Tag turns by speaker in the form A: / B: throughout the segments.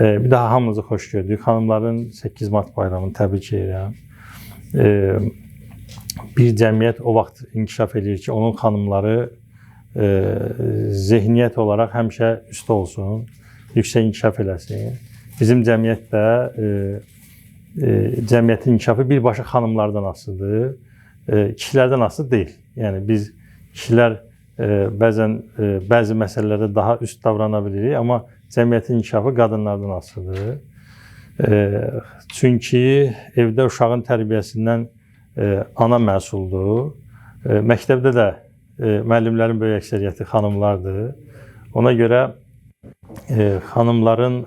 A: Bir daha hamınızı xoş gördük. Xanımların 8 Mart bayramını təbrik edirəm. Bir cəmiyyət o vaxt inkişaf edir ki, onun xanımları zehniyyət olaraq həmişə üstə olsun, yüksək inkişaf eləsin. Bizim cəmiyyət də cəmiyyətin inkişafı birbaşa xanımlardan asılıdır, kişilərdən asılı deyil. Yəni biz kişilər bəzən bəzi məsələlərdə daha üst davrana bilirik, amma cəmiyyətin inkişafı qadınlardan asılıdır. Çünki evdə uşağın tərbiyəsindən ana məsuldur. Məktəbdə də müəllimlərin böyük əksəriyyəti xanımlardır. Ona görə xanımların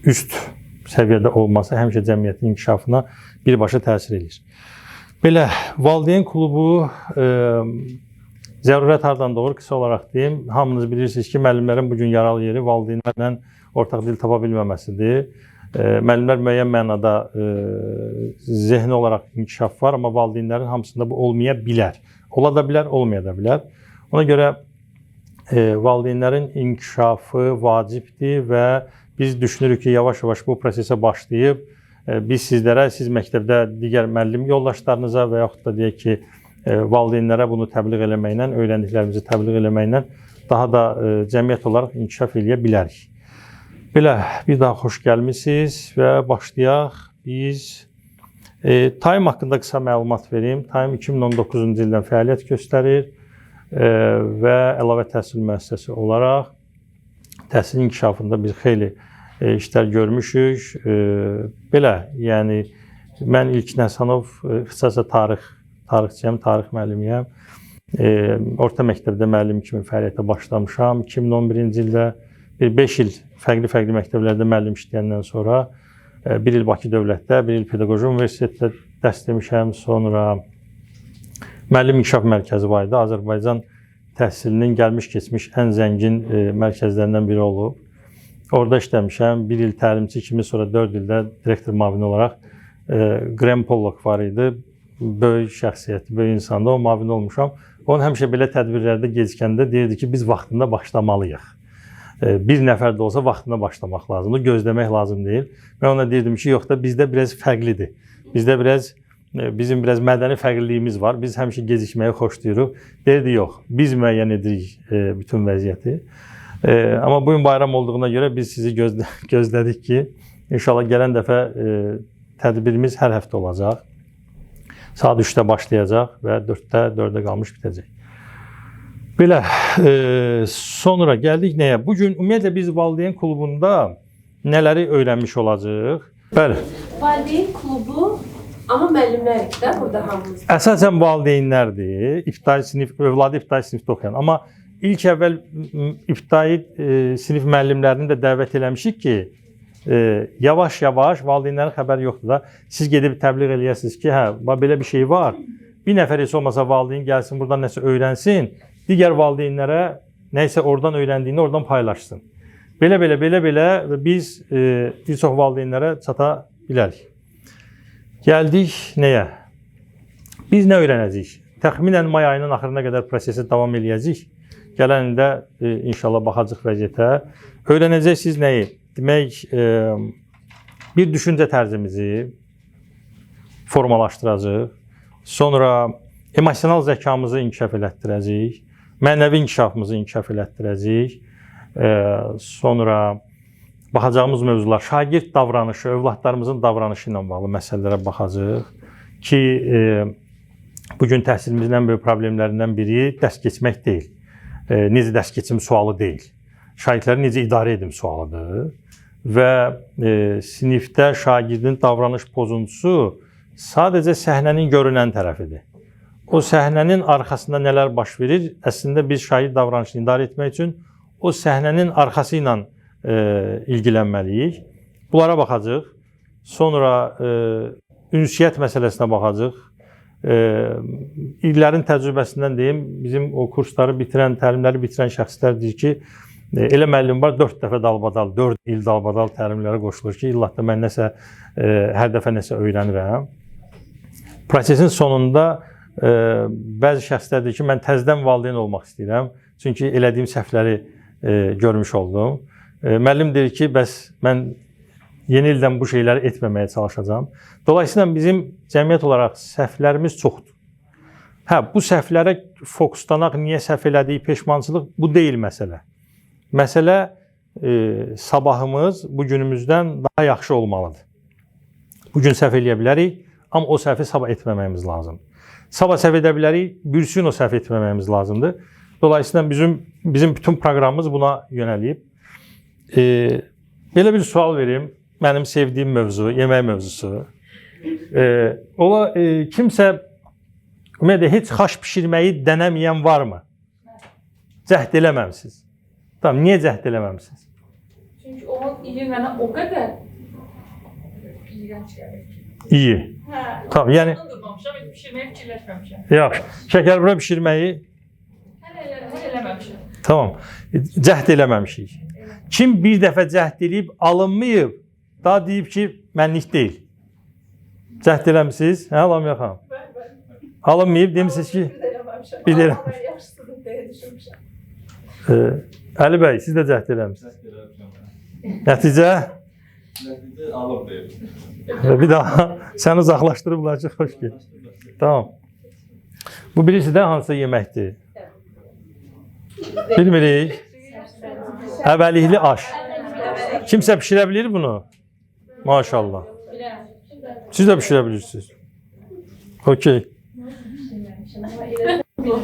A: üst səviyyədə olması həmişə cəmiyyətin inkişafına birbaşa təsir edir. Belə, valideyn klubu zərurət hardan doğur? Qısa olaraq deyim, hamınız bilirsiniz ki, müəllimlərin bugün yaralı yeri valideynlərlə ortaq dil tapa bilməməsidir. Müəllimlər müəyyən mənada zehni olaraq inkişaf var, amma valideynlərin hamısında bu olmaya bilər. Ola da bilər, olmaya da bilər. Ona görə valideynlərin inkişafı vacibdir və biz düşünürük ki, yavaş-yavaş bu prosesə başlayıb, biz sizlərə, siz məktəbdə digər müəllim yoldaşlarınıza və yaxud da deyək ki, valideynlərə bunu təbliğ eləməklə, öyrəndiklərimizi təbliğ eləməklə daha da cəmiyyət olaraq inkişaf eləyə bilərik. Belə, bir daha xoş gəlmişsiniz və başlayaq. Biz TAIM haqqında qısa məlumat vereyim. TAIM 2019-cu ildən fəaliyyət göstərir və əlavə təhsil müəssisəsi olaraq təhsil inkişafında biz xeyli işlər görmüşük. Belə, yəni mən İlkin Həsənov ixtisasa tarixçiyəm, tarix müəllimiyəm. Orta məktəbdə müəllim kimi fəaliyyətə başlamışam. 2011-ci ildə 5 il fərqli məktəblərdə müəllim işləyəndən sonra 1 il Bakı Dövlətdə, 1 il Pedaqoji Universitetdə dərs demişəm. Sonra müəllim inkişaf mərkəzi var idi. Azərbaycan təhsilinin gəlmiş keçmiş ən zəngin mərkəzlərindən biri olub. Orada işləmişəm. 1 il təlimçi kimi, sonra 4 ildə direktor müavini olaraq Graham Pollock var idi. Böyük şəxsiyyətli, böyük insanda o müavini olmuşam. Onun həmişə belə tədbirlərdə gecikəndə deyirdi ki, biz vaxtında başlamalıyıq. Bir nəfər də olsa vaxtında başlamaq lazımdır, gözləmək lazım deyil. Mən ona deyirdim ki, yox da bizdə biraz fərqlidir. Bizdə bizim biraz mədəni fərqliliyimiz var. Biz həmişə gecikməyi xoşlayırıq. Deyirdi, yox, biz müəyyən edirik bütün vəziyyəti. Amma bugün bayram olduğuna görə biz sizi gözlədik ki, inşallah gələn dəfə tədbirimiz hər həftə olacaq. Saat 3-də başlayacaq və 4-də qalmış bitəcək. Belə, sonra gəldik nəyə? Bugün ümumiyyətlə biz valideyn klubunda nələri öyrənmiş olacaq? Bəli.
B: Valideyn klubu, amma müəllimlərik də burada hamımız.
A: Əsasən valideynlərdir, övladı ibtidai sinifdə oxuyan. Amma ilk əvvəl ibtidai sinif müəllimlərini də dəvət eləmişik ki, yavaş-yavaş valideynlərin xəbəri yoxdur da, siz gedib təbliğ eləyəsiniz ki, hə, belə bir şey var. Bir nəfər heç olmasa valideyn gəlsin, buradan nəsə öyrənsin, digər valideynlərə nəsə oradan öyrəndiyini oradan paylaşsın. Belə biz bir çox valideynlərə çata bilərik. Gəldik nəyə? Biz nə öyrənəcəyik? Təxminən may ayının axırına qədər prosesi davam eləyəcəyik. Gələn ildə inşallah baxacaq vəziyyətə. Öyrənəcəksiniz nəyi? Demək, bir düşüncə tərzimizi formalaşdıracaq. Sonra emosional zəkamızı inkişaf elətdirəcəyik. Mənəvi inkişafımızı inkişaf elətdirəcəyik. Sonra baxacağımız mövzular, şagird davranışı, övladlarımızın davranışı ilə bağlı məsələlərə baxacaq ki, bugün təhsilimizin ən böyük problemlərindən biri dərs keçmək deyil. Necə dərs keçim sualı deyil. Şagirdləri necə idarə edim sualıdır. Və sinifdə şagirdin davranış pozuntusu sadəcə səhnənin görünən tərəfidir. O səhnənin arxasında nələr baş verir? Əslində biz şagird davranışını idarə etmək üçün o səhnənin arxası ilə ilgilənməliyik. Bunlara baxacaq. Sonra ünsiyyət məsələsinə baxacaq. İllərin təcrübəsindən deyim, bizim o kursları bitirən, təlimləri bitirən şəxslər deyir ki, elə müəllim var, 4 dəfə dalbadal, 4 il dalbadal təlimlərə qoşulur ki, illah da mən hər dəfə nəsə öyrənirəm. Prosesin sonunda bəzi şəxslər deyir ki, mən təzədən valideyn olmaq istəyirəm. Çünki elədiyim səhvləri görmüş oldum. Müəllim deyir ki, bəs mən yeni ildən bu şeyləri etməməyə çalışacağam. Dolayısıyla bizim cəmiyyət olaraq səhvlərimiz çoxdur. Hə, bu səhvlərə fokuslanaq, niyə səhv elədik, peşmançılıq bu deyil məsələ. Məsələ sabahımız bu günümüzdən daha yaxşı olmalıdır. Bu gün səhv eləyə bilərik, amma o səhvi sabah etməməyimiz lazımdır. Sabah səhv edə bilərik, birisi gün o səhv etməməyimiz lazımdır. Dolayısıyla bizim bütün proqramımız buna yönəlib. Belə bir sual verim. Mənim sevdiyim mövzu, yemək mövzusu. Ola kimsə ümumiyyətlə heç xaş bişirməyi dənəməyən varmı? Cəhd eləməmisiniz. Tamam, niyə cəhd eləməmisiniz?
C: Çünki onun iyi mənə o qədər iyrənc gəlir.
A: İyi.
C: Hə.
A: Tamam, yəni
C: Durmamışam, heç bişirməyi fikirləşməmişəm.
A: yaxşı. Şəkərbura bişirməyi
C: Hələ eləməmişəm.
A: tamam. Cəhd eləməmişik. Kim bir dəfə cəhd eləyib alınmayıb, daha deyib ki, mənlik deyil. Cəhd eləmisiniz? Hə, Lam yaxam. Alınmayıb, demişsiniz ki, bir də eləmişəm.
C: Yaşlısın deyə düşünmüşəm.
A: Əli bəy, siz də cəhd eləmisiniz. Nəticə?
D: Nəticə alıb deyib.
A: Bir daha səni uzaqlaşdırıblar ki, xoş gəl. Tamam. Bu birisi də hansısa yeməkdir? Bilmirik. Əvvəlikli aş. Kimsə pişirə bilir bunu? Maşallah. Siz də pişirə bilirsiniz. Okey.
B: Yox,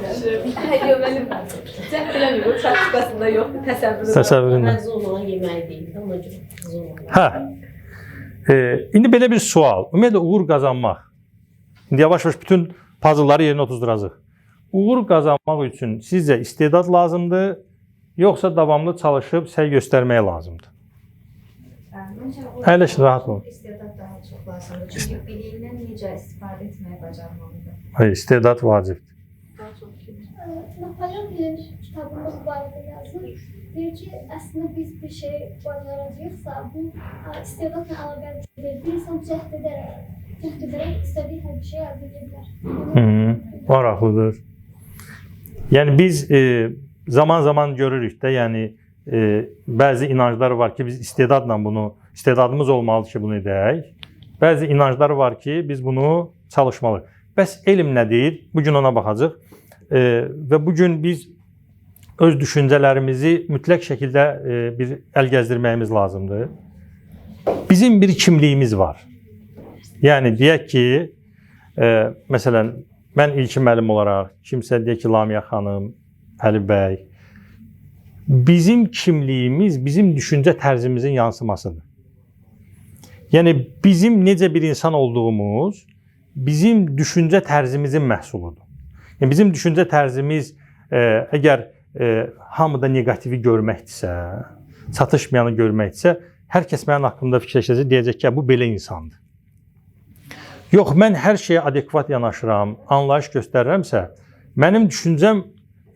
B: mənim cəhd eləmirəm, praktikasında yoxdur, təsəvvürüm.
A: Təsəvvüründə.
E: Zor olan yemək deyil, amma zor olan.
A: Hə. İndi belə bir sual. Ümumiyyətlə uğur qazanmaq. İndi yavaş-yavaş bütün puzzle'ları yerinə otuzduracağıq. Uğur qazanmaq üçün sizcə istedad lazımdır, yoxsa davamlı çalışıb səy göstərmək lazımdır? Əyləşin, rahat olun.
F: İstedad daha çox lazımdır. Çünki biliyindən necə istifadə etməyi bacarmalıdır.
A: Hayır, istedad vacibdir.
G: Napolyon Hill kitabımız barədə yazır. Deyir ki, əslində biz bir şey bacaracaqsa, bu istedadla əlaqəli deyil. Bir insan cəhd edərək istədiyi hər bir şey əldə edə bilər.
A: Maraqlıdır. Yəni biz zaman-zaman görürük də, yəni bəzi inanclar var ki, biz istedadımız olmalıdır ki, bunu edək. Bəzi inanclar var ki, biz bunu çalışmalıyıq. Bəs elm nədir? Bugün ona baxacaq. Və bugün biz öz düşüncələrimizi mütləq şəkildə bir əl gəzdirməyimiz lazımdır. Bizim bir kimliyimiz var. Yəni deyək ki, məsələn, mən ilkin müəllim olaraq, kimsə deyək ki, Lamiyə xanım, Əli bəy, bizim kimliyimiz, bizim düşüncə tərzimizin yansımasıdır. Yəni bizim necə bir insan olduğumuz, bizim düşüncə tərzimizin məhsuludur. Yəni, bizim düşüncə tərzimiz əgər hamıda negativi görməkdirsə, çatışmayanı görməkdirsə, hər kəs mənim haqqımda fikirləşəcək, deyəcək ki, bu belə insandır. Yox, mən hər şeyə adekvat yanaşıram, anlayış göstərirəmsə, mənim düşüncəm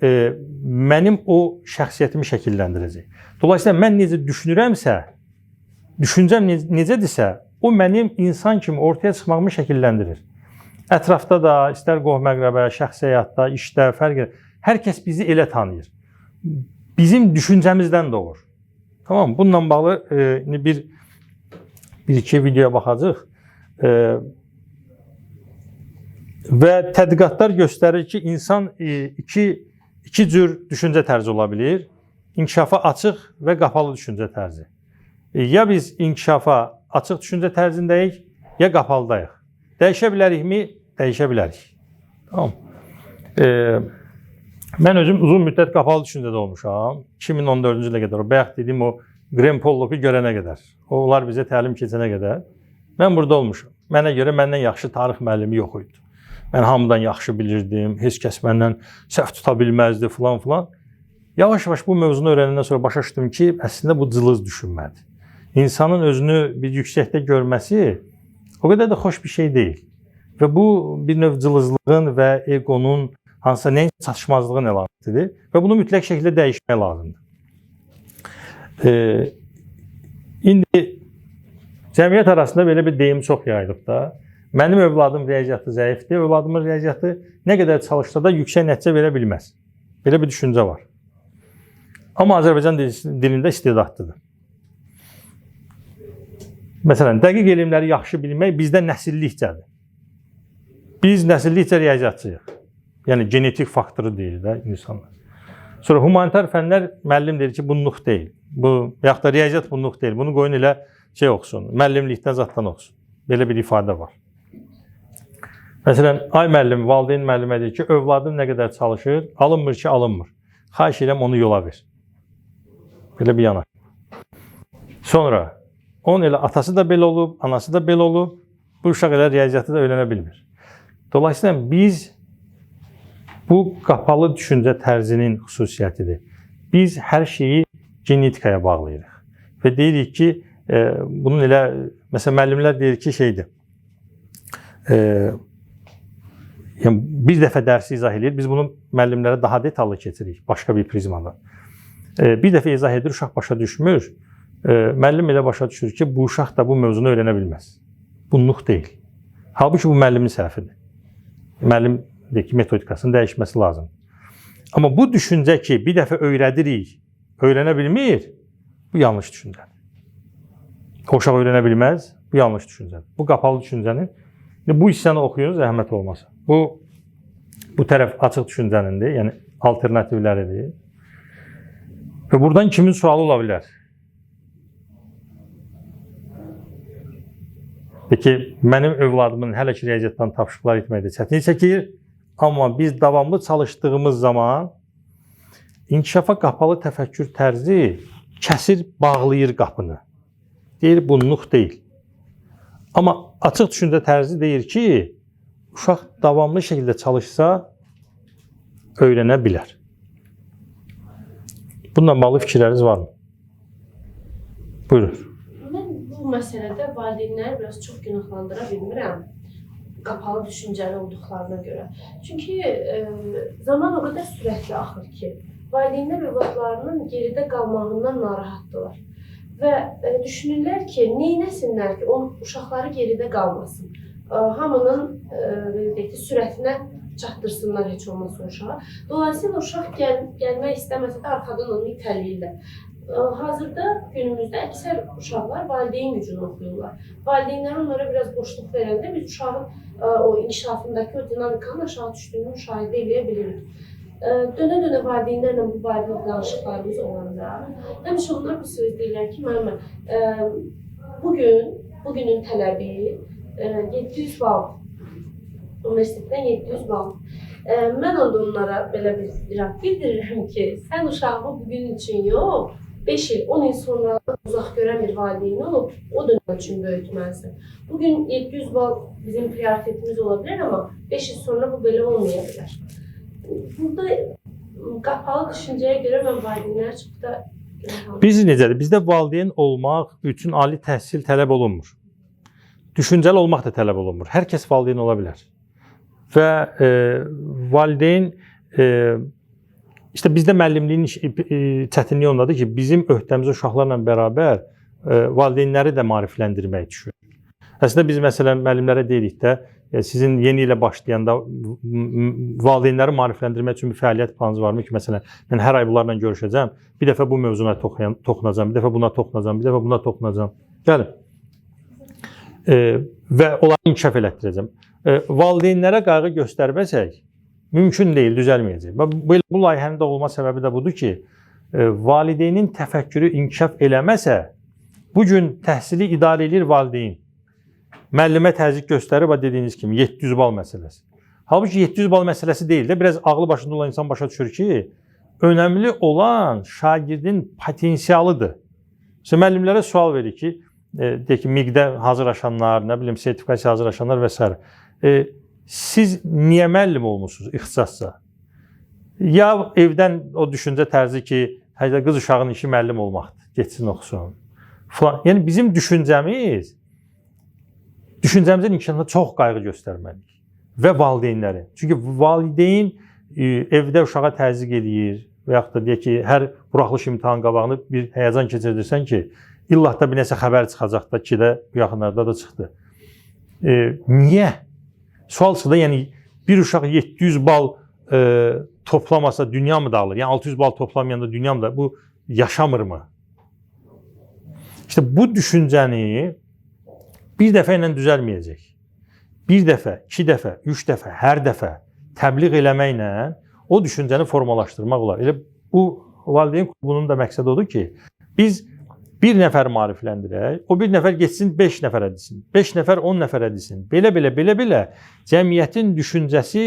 A: mənim o şəxsiyyətimi şəkilləndirəcək. Dolayısıyla mən necə düşünürəmsə, düşüncəm necədirsə, o mənim insan kimi ortaya çıxmağımı şəkilləndirir. Ətrafda da, istər qohum-əqrəbə, şəxsi həyatda, işdə, fərq edir. Hər kəs bizi elə tanıyır. Bizim düşüncəmizdən doğur. Tamam, bununla bağlı bir-iki videoya baxacaq. Və tədqiqatlar göstərir ki, insan iki cür düşüncə tərzi ola bilir. İnkişafa açıq və qapalı düşüncə tərzi. Ya biz inkişafa açıq düşüncə tərzindəyik, ya qapalıdayıq. Dəyişə bilərikmi? Dəyişə bilərik. Tamam. Mən özüm uzun müddət qapalı düşüncədə olmuşam. 2014-cü ilə qədər, bayaq dediyim o Graham Pollock-u görənə qədər, onlar bizə təlim keçənə qədər mən burada olmuşam. Mənə görə məndən yaxşı tarix müəllimi yox idi. Mən hamıdan yaxşı bilirdim, heç kəs məndən səhv tuta bilməzdi filan. Yavaş-yavaş bu mövzunu öyrənəndən sonra başa düşdüm ki, əslində bu cılız düşünmədir. İnsanın özünü bir yüksəkdə görməsi o qədər də xoş bir şey deyil. Və bu bir növ cılızlığın və egonun hansısa nəyin çatışmazlığın əlamətidir və bunu mütləq şəkildə dəyişmək lazımdır. İndi cəmiyyət arasında belə bir deyim çox yayılıb da. Mənim övladım riyaziyyatı zəifdir, övladımın riyaziyyatı nə qədər çalışsa da yüksək nəticə verə bilməz. Belə bir düşüncə var. Amma Azərbaycan dilində istedadlıdır. Məsələn, dəqiq elmləri yaxşı bilmək bizdə nəsillikcədir. Biz nəsillikcə riyaziyyatçıyıq. Yəni genetik faktoru deyil də insanlar. Sonra humanitar fənlər müəllim deyir ki, bu nuq deyil. Bu yaxud da riyaziyyat bu nuq deyil. Bunu qoyun elə şey oxusun. Müəllimlikdən zatdan oxusun. Belə bir ifadə var. Məsələn, ay müəllim, valideyn müəllimə deyir ki, övladım nə qədər çalışır, alınmır ki, alınmır. Xahiş edirəm onu yola ver. Belə bir yana. Sonra onun elə atası da belə olub, anası da belə olub. Bu uşaq elə riyaziyyatı da öyrənə bilmir. Dolayısıyla biz bu qapalı düşüncə tərzinin xüsusiyyətidir. Biz hər şeyi genetikaya bağlayırıq. Və deyirik ki, bunun elə, məsələn, müəllimlər deyir ki, şeydir, yəni bir dəfə dərsi izah edir, biz bunu müəllimlərə daha detallı keçirik, başqa bir prizmadan. Bir dəfə izah edir, uşaq başa düşmür, müəllim elə başa düşür ki, bu uşaq da bu mövzunu öyrənə bilməz. Bu nuq deyil. Halbuki bu müəllimin səhvidir. Müəllimdəki metodikasının dəyişməsi lazım. Amma bu düşüncə ki, bir dəfə öyrədirik, öyrənə bilmir, bu yanlış düşüncədir. O uşaq öyrənə bilməz, bu yanlış düşüncədir. Bu qapalı düşüncənin, bu hissəni oxuyun, zəhmət olmasa. Bu tərəf açıq düşüncənindir, yəni alternativləridir. Və buradan kimin sualı ola bilər? Peki, mənim övladımın hələ ki riyaziyyatdan tapşırıqlar etməkdə çətinlik çəkir, amma biz davamlı çalışdığımız zaman inkişafa qapalı təfəkkür tərzi kəsir, bağlayır qapını. Deyir, bu nuq deyil. Amma açıq düşüncə tərzi deyir ki, uşaq davamlı şəkildə çalışsa, öyrənə bilər. Bununla bağlı fikirləriniz varmı? Buyurun.
E: Mən bu məsələdə valideynləri biraz çox günahlandıra bilmirəm. Qapalı düşüncəli olduqlarına görə. Çünki zaman o qədər sürətli axır ki, valideynlər övladlarının geridə qalmağından narahatdırlar. Və düşünürlər ki, neynəsinlər ki, uşaqları geridə qalmasın. Hamının sürətinə çatdırsınlar heç olmasa uşağa. Dolayısıyla uşaq gəlmək istəməsə də arxadan onu itələyirlər. Hazırda günümüzdə əksər uşaqlar valideyn gücünü oxuyurlar. Valideynlər onlara biraz boşluq verəndə biz uşağın o inkişafındakı o dinamikanın aşağı düşdüyünü müşahidə edə bilirik. Dönə-dönə valideynlərlə bu barədə danışıqlarımız olanda, həmişə onlar bir söz deyirlər ki, bugünün tələbi 700 bal, universitetdən 700 bal. Mən onda onlara belə bildirirəm ki, sən uşağımı bugün üçün yox, 5 il, 10 il sonra uzaq görən bir valideyn olub, o dönəm üçün böyütməlisən. Bugün 700 bal bizim prioritetimiz ola bilər, amma 5 il sonra bu belə olmaya bilər. Burada qapalı düşüncəyə görə mən valideynləri çox da
A: Biz necədir? Bizdə valideyn olmaq üçün ali təhsil tələb olunmur. Düşüncəli olmaq da tələb olunmur. Hər kəs valideyn ola bilər. Və valideyn İşte bizdə müəllimliyin çətinliyi ondadır ki, bizim öhdəmizə uşaqlarla bərabər valideynləri də maarifləndirmək düşür. Əslində biz məsələn müəllimlərə deyirik də, sizin yeni ilə başlayanda valideynləri maarifləndirmək üçün bir fəaliyyət planınız varmı ki, məsələn, mən hər ay bunlarla görüşəcəm, bir dəfə bu mövzuna toxunacam, bir dəfə buna toxunacam, bir dəfə buna toxunacam. Gəlin. Və onları inkişaf elətdirəcəm. Valideynlərə qayğı göstərməsək, mümkün deyil, düzəlməyəcək. Bu layihənin də olma səbəbi də budur ki, valideynin təfəkkürü inkişaf eləməsə, bugün təhsili idarə edir valideyn. Müəllimə təzyiq göstərir, dediyiniz kimi 700 bal məsələsi. Halbuki 700 bal məsələsi deyil də, biraz ağlı başında olan insan başa düşür ki, önəmli olan şagirdin potensialıdır. Müəllimlərə sual verir ki, deyək ki, MİQ-də hazırlaşanlar, nə bilim, sertifikasiya hazırlaşanlar və s. Siz niyə müəllim olmuşsunuz ixtisasca? Ya evdən o düşüncə tərzi ki, qız uşağının işi müəllim olmaqdır, geçsin oxusun. Yəni bizim düşüncəmizin inkişafına çox qayğı göstərməliyik və valideynləri. Çünki valideyn evdə uşağa təzyiq edir və yaxud da deyək ki, hər buraxılış imtahan qabağını bir həyəcan keçirdirsən ki, illah da bir nəsə xəbər çıxacaq da ki də bu yaxınlarda da çıxdı. Niyə? Sual çıxdı, yəni bir uşaq 700 bal toplamasa dünya mı dağılır? Yəni 600 bal toplamayanda dünya mı da bu yaşamır mı? İşte bu düşüncəni bir dəfə ilə düzəlməyəcək. Bir dəfə, iki dəfə, üç dəfə, hər dəfə təbliğ eləməklə o düşüncəni formalaşdırmaq olar. Elə bu valideyn klubunun da məqsədi odur ki, biz bir nəfər maarifləndirək, o bir nəfər getsin 5 nəfərə desin, 5 nəfər 10 nəfərə desin. Belə cəmiyyətin düşüncəsi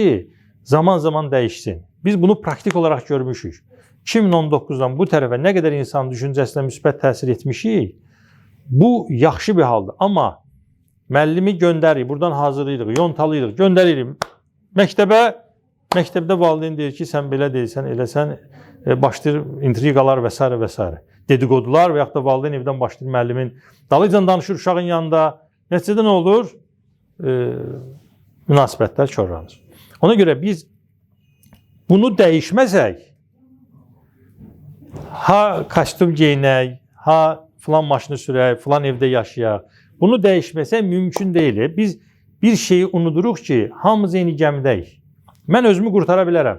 A: zaman-zaman dəyişsin. Biz bunu praktik olaraq görmüşük. 2019-dan bu tərəfə nə qədər insan düşüncəsinə müsbət təsir etmişik, bu yaxşı bir haldır. Amma müəllimi göndəririk, buradan hazırlayırıq, yontalayırıq, göndəririk məktəbdə valideyn deyir ki, sən belə deyilsən, eləsən, başlayır intriqalar və s. və s. Dedikodular və yaxud da valideyn evdən başlayır müəllimin dalıcan danışır uşağın yanında. Nəticədə nə olur? Münasibətlər korlanır. Ona görə biz bunu dəyişməsək, ha kostyum geyinək, ha filan maşını sürək, filan evdə yaşayaq, bunu dəyişməsək mümkün deyil. Biz bir şeyi unuduruq ki, hamımız eyni gəmidəyik. Mən özümü qurtara bilərəm.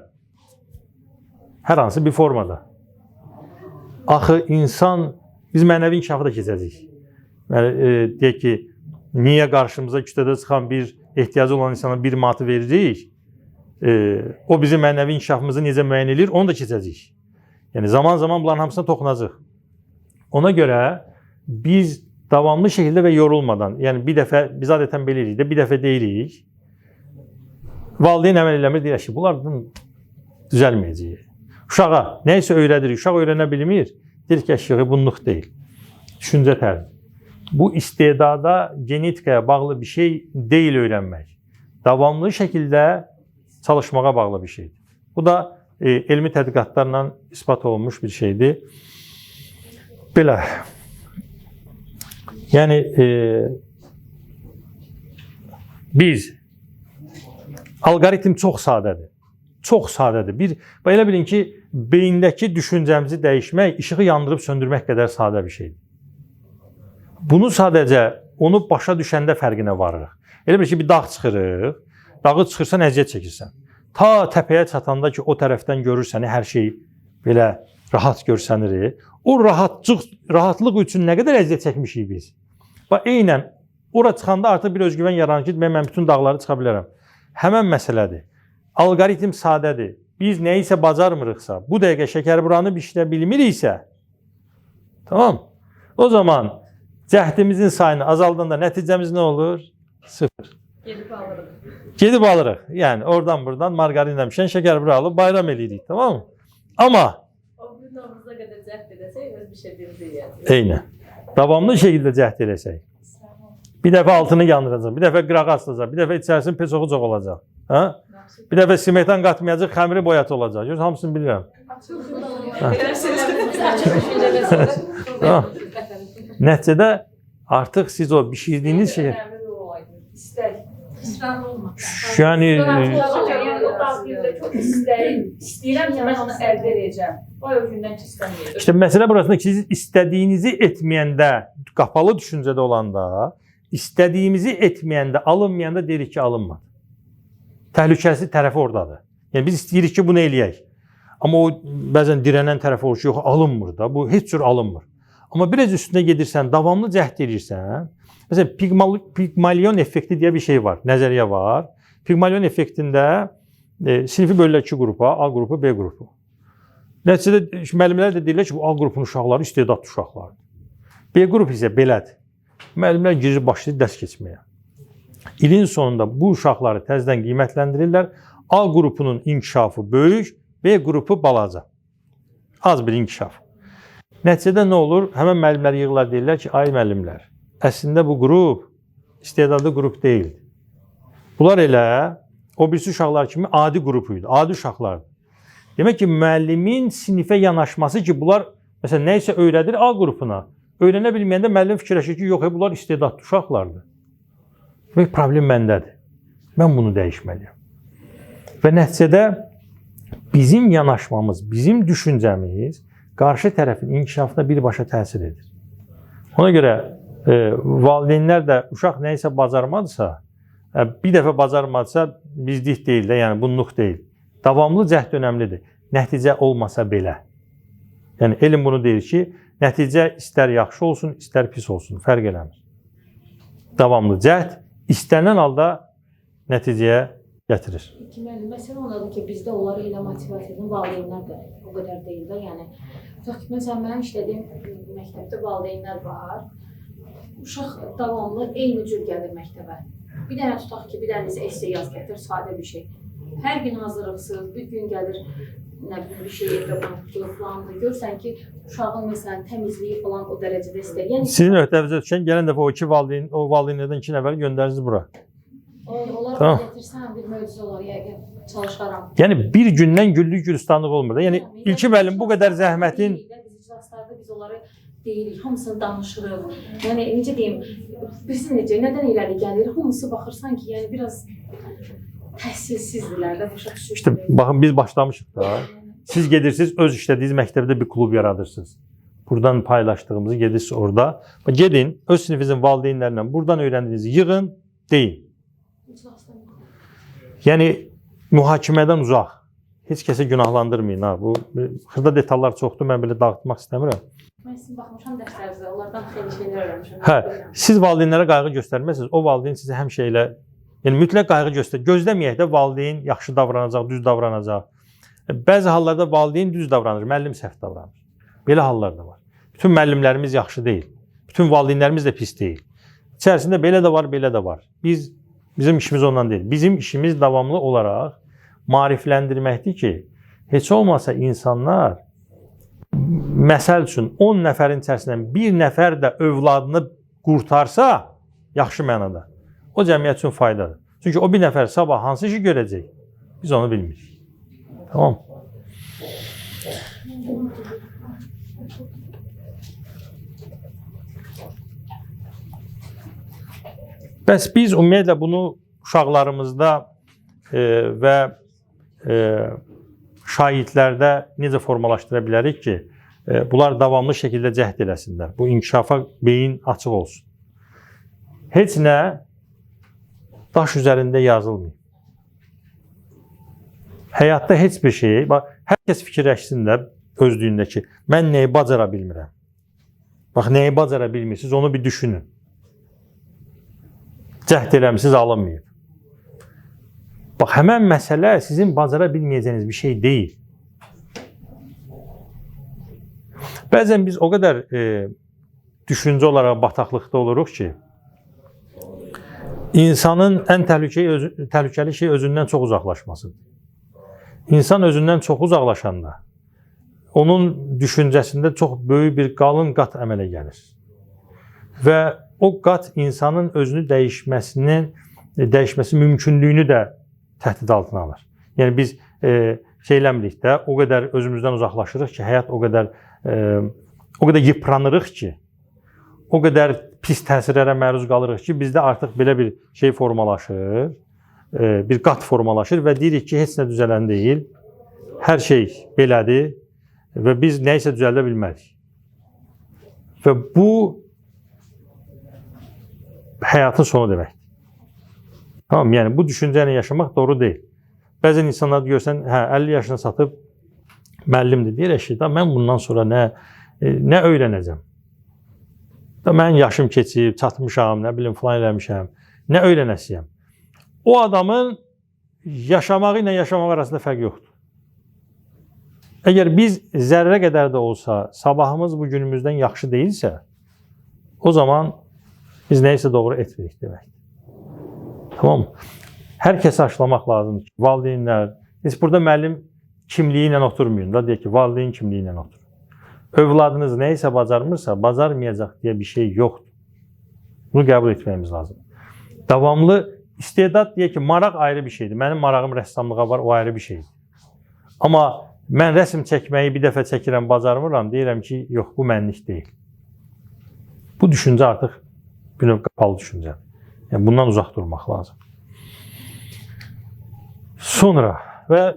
A: Hər hansı bir formada. Axı insan, biz mənəvi inkişafı da keçəcəyik. Deyək ki, niyə qarşımıza kütlədə çıxan bir ehtiyacı olan insana bir manatı veririk? O bizim mənəvi inkişafımızı necə müəyyən edir, onu da keçəcəyik. Yəni zaman-zaman bunların hamısına toxunacaq. Ona görə biz davamlı şəkildə və yorulmadan, yəni bir dəfə, biz adətən belə eləyirik də, bir dəfə deyirik, valideyn əməl eləmir, deyir ki, bunlardan düzəlməyəcək. Uşağa nəysə öyrədirik, uşaq öyrənə bilmir, deyir ki, əşyağı bunluq deyil. Düşüncə tərzi. Bu istedada, genetikaya bağlı bir şey deyil öyrənmək. Davamlı şəkildə çalışmağa bağlı bir şeydir. Bu da elmi tədqiqatlarla ispat olunmuş bir şeydir. Belə. Yəni, biz alqoritm çox sadədir. Çox sadədir. Elə bilin ki, beyindəki düşüncəmizi dəyişmək, işığı yandırıb söndürmək qədər sadə bir şeydir. Bunu sadəcə onu başa düşəndə fərqinə varırıq. Elə bilin ki, bir dağ çıxırıq, dağı çıxırsan, əziyyət çəkirsən. Ta təpəyə çatanda ki, o tərəfdən görürsən, hər şey belə rahat görsənir. O rahatlıq üçün nə qədər əziyyət çəkmişik biz. Bax, eynən, ora çıxanda artıq bir özgüvən yaranır ki, mən bütün dağları çıxa bilərəm. Həmən məsələdir. Alqoritm sadədir. Biz nəyisə bacarmırıqsa, bu dəqiqə şəkərburanı bişirə bilmiriksə, tamam, o zaman cəhdimizin sayını azaldığında nəticəmiz nə olur? 0. Gedib alırıq. Yəni, oradan-buradan margarinlə pişən şəkərbura alıb bayram edirik, tamam mı? Amma
B: O gün namazına qədər cəhd edəsək, öz bir şeyimizi yiyəcək.
A: Eynən. Davamlı şəkildə cəhd edəsək. Bir dəfə altını yandıracaq, bir dəfə qırağı açılacaq, bir dəfə içərisinin pesoğu çox olacaq. Bir dəfə simetan qatmayacaq, xəmiri boyatı olacaq. Yox, hamısını bilirəm. Nəticədə artıq siz o bişirdiyiniz şey... Yəni...
C: İstəyirəm ki, mən onu əldə edəcəm. O gündən ki, istəməyəcəm.
A: İşte məsələ burasında ki, siz istədiyinizi etməyəndə, qapalı düşüncədə olanda, istədiyimizi etməyəndə, alınmayanda deyirik ki, alınmadı. Təhlükəsi tərəfi oradadır. Yəni, biz istəyirik ki, bunu eləyək. Amma o, bəzən dirənən tərəfi olur ki, yox, alınmır da, bu heç cür alınmır. Amma biraz üstünə gedirsən, davamlı cəhd edirsən, məsələn, Pigmalion effekti deyə bir şey var, nəzəriyyə var. Pigmalion effektində sinifi bölürlər 2 qrupa, A qrupu, B qrupu. Nəticədə müəllimlər də deyirlər ki, bu A qrupunun uşaqları istedadlı uşaqlardır. B qrup isə belədir. Müəllimlər girir, başlayır dərs keçməyə. İlin sonunda bu uşaqları təzədən qiymətləndirirlər. A qrupunun inkişafı böyük, B qrupu balaca. Az bir inkişaf. Nəticədə nə olur? Həmən müəllimlər yığırlar, deyirlər ki, ay müəllimlər, əslində bu qrup istedadlı qrup deyildi. Bunlar elə o birisi uşaqlar kimi adi qrupuydu, adi uşaqlardı. Demək ki, müəllimin sinifə yanaşması ki, bunlar məsələn nə isə öyrədir A qrupuna. Öyrənə bilməyəndə müəllim fikirləşir ki, yox, bunlar istedadlı uşaqlardır. Demək, problem məndədir. Mən bunu dəyişməliyəm. Və nəticədə bizim yanaşmamız, bizim düşüncəmiz qarşı tərəfin inkişafına birbaşa təsir edir. Ona görə valideynlər də uşaq nə isə bacarmadısa, bir dəfə bacarmadısa bizlik deyil də, yəni bunluq deyil. Davamlı cəhd önəmlidir. Nəticə olmasa belə. Yəni elm bunu deyir ki, nəticə istər yaxşı olsun, istər pis olsun, fərq eləmir. davamlı cəhd istənilən halda nəticəyə gətirir.
C: İki müəllim, məsələ ondadır ki, bizdə onları elə motivasiya edən valideynlər də o qədər deyil də. Yəni, tutaq ki, məsələn, mənim işlədiyim məktəbdə valideynlər var. Uşaq davamlı eyni cür gəlir məktəbə. Bir dənə tutaq ki, bir dənəsə essay yaz gətir, sadə bir şey. Hər gün hazırlıqsız, bir gün gəlir, nə bilim, bir şey evdə qonaqdır, falandır. Görsən ki, uşağın məsələn təmizliyi falan o dərəcədə istəyir. Yəni,
A: Sizin öhdənizə düşən gələn dəfə o valideynlərdən 2 nəfəri göndərdiniz bura.
C: onlara
A: Tamam.
C: gətirsən bir möcüzə olar, yəqin çalışaram.
A: Yəni bir gündən güllük gülistanlıq olmur da. Yəni ilki müəllim bu qədər zəhmətin
C: Biz iclaslarda biz onları deyirik, hamısını danışırıq. Yəni necə deyim, biz necə, nədən irəli gəlir? Hamısı baxırsan ki, yəni biraz təhsilsizdirlər də, başa düşürsünüz.
A: İşte baxın biz başlamışıq da. Siz gedirsiniz öz işlədiyiniz məktəbdə bir klub yaradırsınız. Buradan paylaşdığımızı gedirsiniz orada. Gedin öz sinifinizin valideynlərlə buradan öyrəndiyinizi yığın, deyin. Yəni mühakimədən uzaq. Heç kəsi günahlandırmayın ha. Bu xırda detallar çoxdur. Mən belə dağıtmaq istəmirəm.
C: Mən sizin baxmışam dərslərinizə, onlardan xeyli şeylər öyrənmişəm.
A: Hə, siz valideynlərə qayğı göstərməsiniz. O valideyn sizə həmişə elə, yəni mütləq qayğı göstər. Gözləməyək də valideyn yaxşı davranacaq, düz davranacaq. Bəzi hallarda valideyn düz davranır, müəllim səhv davranır. Belə hallar da var. Bütün müəllimlərimiz yaxşı deyil. Bütün valideynlərimiz də pis deyil. İçərisində belə də var, belə də var. Bizim işimiz ondan deyil. Bizim işimiz davamlı olaraq maarifləndirməkdir ki, heç olmasa insanlar məsəl üçün 10 nəfərin içərisindən bir nəfər də övladını qurtarsa, yaxşı mənada, o cəmiyyət üçün faydadır. Çünki o bir nəfər sabah hansı işi görəcək, biz onu bilmirik. Tamam. Bəs biz ümumiyyətlə bunu uşaqlarımızda və şahidlərdə necə formalaşdıra bilərik ki, bunlar davamlı şəkildə cəhd eləsinlər. Bu inkişafa beyin açıq olsun. Heç nə daş üzərində yazılmıyor. Həyatda heç bir şey, hər kəs fikirləşsin də özlüyündə ki, mən nəyi bacara bilmirəm. Bax, nəyi bacara bilmirsiniz, onu bir düşünün. Cəhd eləmişsiniz, alınmayıb. Bax, həmən məsələ sizin bacara bilməyəcəyiniz bir şey deyil. Bəzən biz o qədər düşüncə olaraq bataqlıqda oluruq ki, insanın ən təhlükəli şey özündən çox uzaqlaşmasıdır. İnsan özündən çox uzaqlaşanda, onun düşüncəsində çox böyük bir qalın qat əmələ gəlir. Və o qat insanın özünü dəyişməsi mümkünlüyünü də təhdid altına alır. Yəni biz şeyləmirik də, o qədər özümüzdən uzaqlaşırıq ki, həyat o qədər yıpranırıq ki, o qədər pis təsirlərə məruz qalırıq ki, bizdə artıq belə bir şey formalaşır, bir qat formalaşır və deyirik ki, heç nə düzələn deyil, hər şey belədir və biz nə isə düzəldə bilmərik. Və bu həyatın sonu deməkdir. Tamam, yəni bu düşüncə ilə yaşamaq doğru deyil. Bəzən insanlar görsən, 50 yaşını satıb müəllimdir, deyir eşit, mən bundan sonra nə öyrənəcəm? Mən yaşım keçib, çatmışam, nə bilim filan eləmişəm, nə öyrənəsiyəm? O adamın yaşamağı ilə yaşamaq arasında fərq yoxdur. Əgər biz zərrə qədər də olsa, sabahımız bu günümüzdən yaxşı deyilsə, o zaman biz nəyisə doğru etmirik deməkdir. Tamam mı? Hər kəsi aşılamaq lazımdır ki, valideynlər, biz burada müəllim kimliyi ilə oturmayın da, deyək ki, valideyn kimliyi ilə oturun. Övladınız nəyisə bacarmırsa, bacarmayacaq deyə bir şey yoxdur. Bunu qəbul etməyimiz lazım. Davamlı istedad deyək ki, maraq ayrı bir şeydir. Mənim marağım rəssamlığa var, o ayrı bir şeydir. Amma mən rəsm çəkməyi bir dəfə çəkirəm, bacarmıram, deyirəm ki, yox, bu mənlik deyil. Bu düşüncə artıq bir növ qapalı düşüncədir. Yəni, bundan uzaq durmaq lazım. Sonra və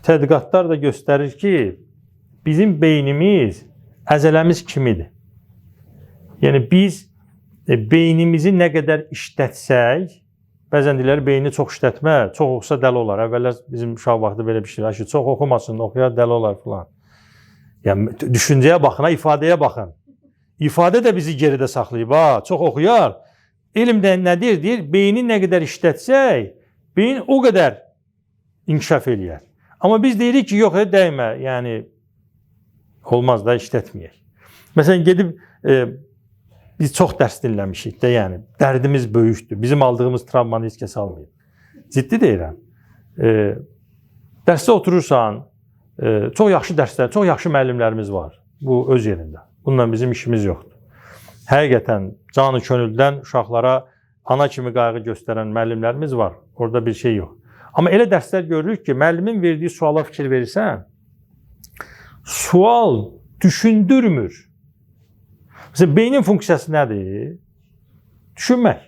A: tədqiqatlar da göstərir ki, bizim beynimiz əzələmiz kimidir. Yəni, biz beynimizi nə qədər işlətsək, bəzən deyirlər, beyni çox işlətmə, çox oxusa dəli olar. Əvvəllər bizim uşaq vaxtı belə bir şey var ki, çox oxumasın, oxuyar dəli olar filan. Yəni, düşüncəyə baxın, ifadəyə baxın. ifadə də bizi geridə saxlayıb. Ha, çox oxuyar. Elm də nədir? Deyir, beyni nə qədər işlətsək, beyin o qədər inkişaf eləyər. Amma biz deyirik ki, yox, dəymə, yəni olmaz da işlətməyək. Məsələn, gedib biz çox dərs dinləmişik də, yəni dərdimiz böyükdür. Bizim aldığımız travmanı heç kəs almayıb. Ciddi deyirəm. Dərsdə oturursan, çox yaxşı dərslər, çox yaxşı müəllimlərimiz var. Bu öz yerində. Bununla bizim işimiz yoxdur. Həqiqətən canı könüldən uşaqlara ana kimi qayğı göstərən müəllimlərimiz var. Orada bir şey yox. Amma elə dərslər görürük ki, müəllimin verdiyi suala fikir verirsən, sual düşündürmür. Məsələn, beynin funksiyası nədir? Düşünmək.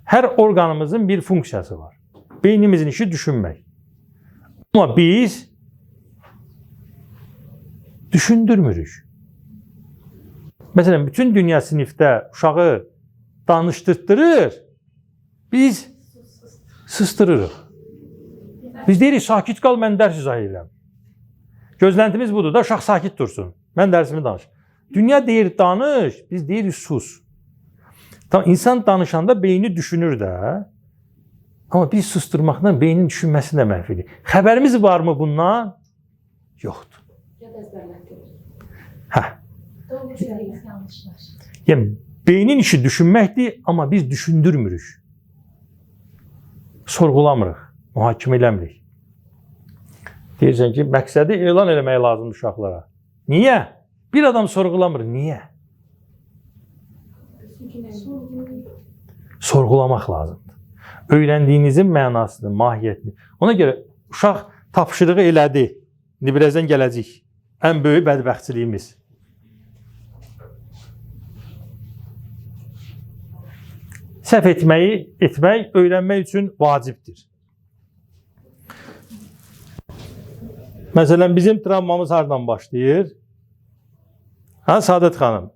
A: Hər orqanımızın bir funksiyası var. Beynimizin işi düşünmək. Amma biz düşündürmürük. Məsələn, bütün dünya sinifdə uşağı danışdırtdırır, biz sıstırırıq. Biz deyirik, sakit qal, mən dərs izah edirəm. Gözləntimiz budur da, uşaq sakit dursun. Mən dərsimi danış. Dünya deyir, danış, biz deyirik, sus. Tamam, insan danışanda beyni düşünür də. Amma biz susturmaqla beynin düşünməsi də məhv edir. Xəbərimiz varmı bundan? Yoxdur.
C: Ya da əzbərlətdirir.
A: Hə.
C: Doğru söyləyir, yanlışlar.
A: Yəni, beynin işi düşünməkdir, amma biz düşündürmürük. Sorğulamırıq, mühakimə eləmirik. Deyirsən ki, məqsədi elan eləmək lazımdır uşaqlara. Niyə? Bir adam sorğulamır. Niyə? Sorğulamaq lazımdır. Öyrəndiyinizin mənasını, mahiyyətini. Ona görə uşaq tapşırığı elədi. İndi birazdan gələcək. Ən böyük bədbəxtçiliyimiz. Səhv etmək öyrənmək üçün vacibdir. Məsələn, bizim travmamız hardan başlayır? Ha, Sadət xanım.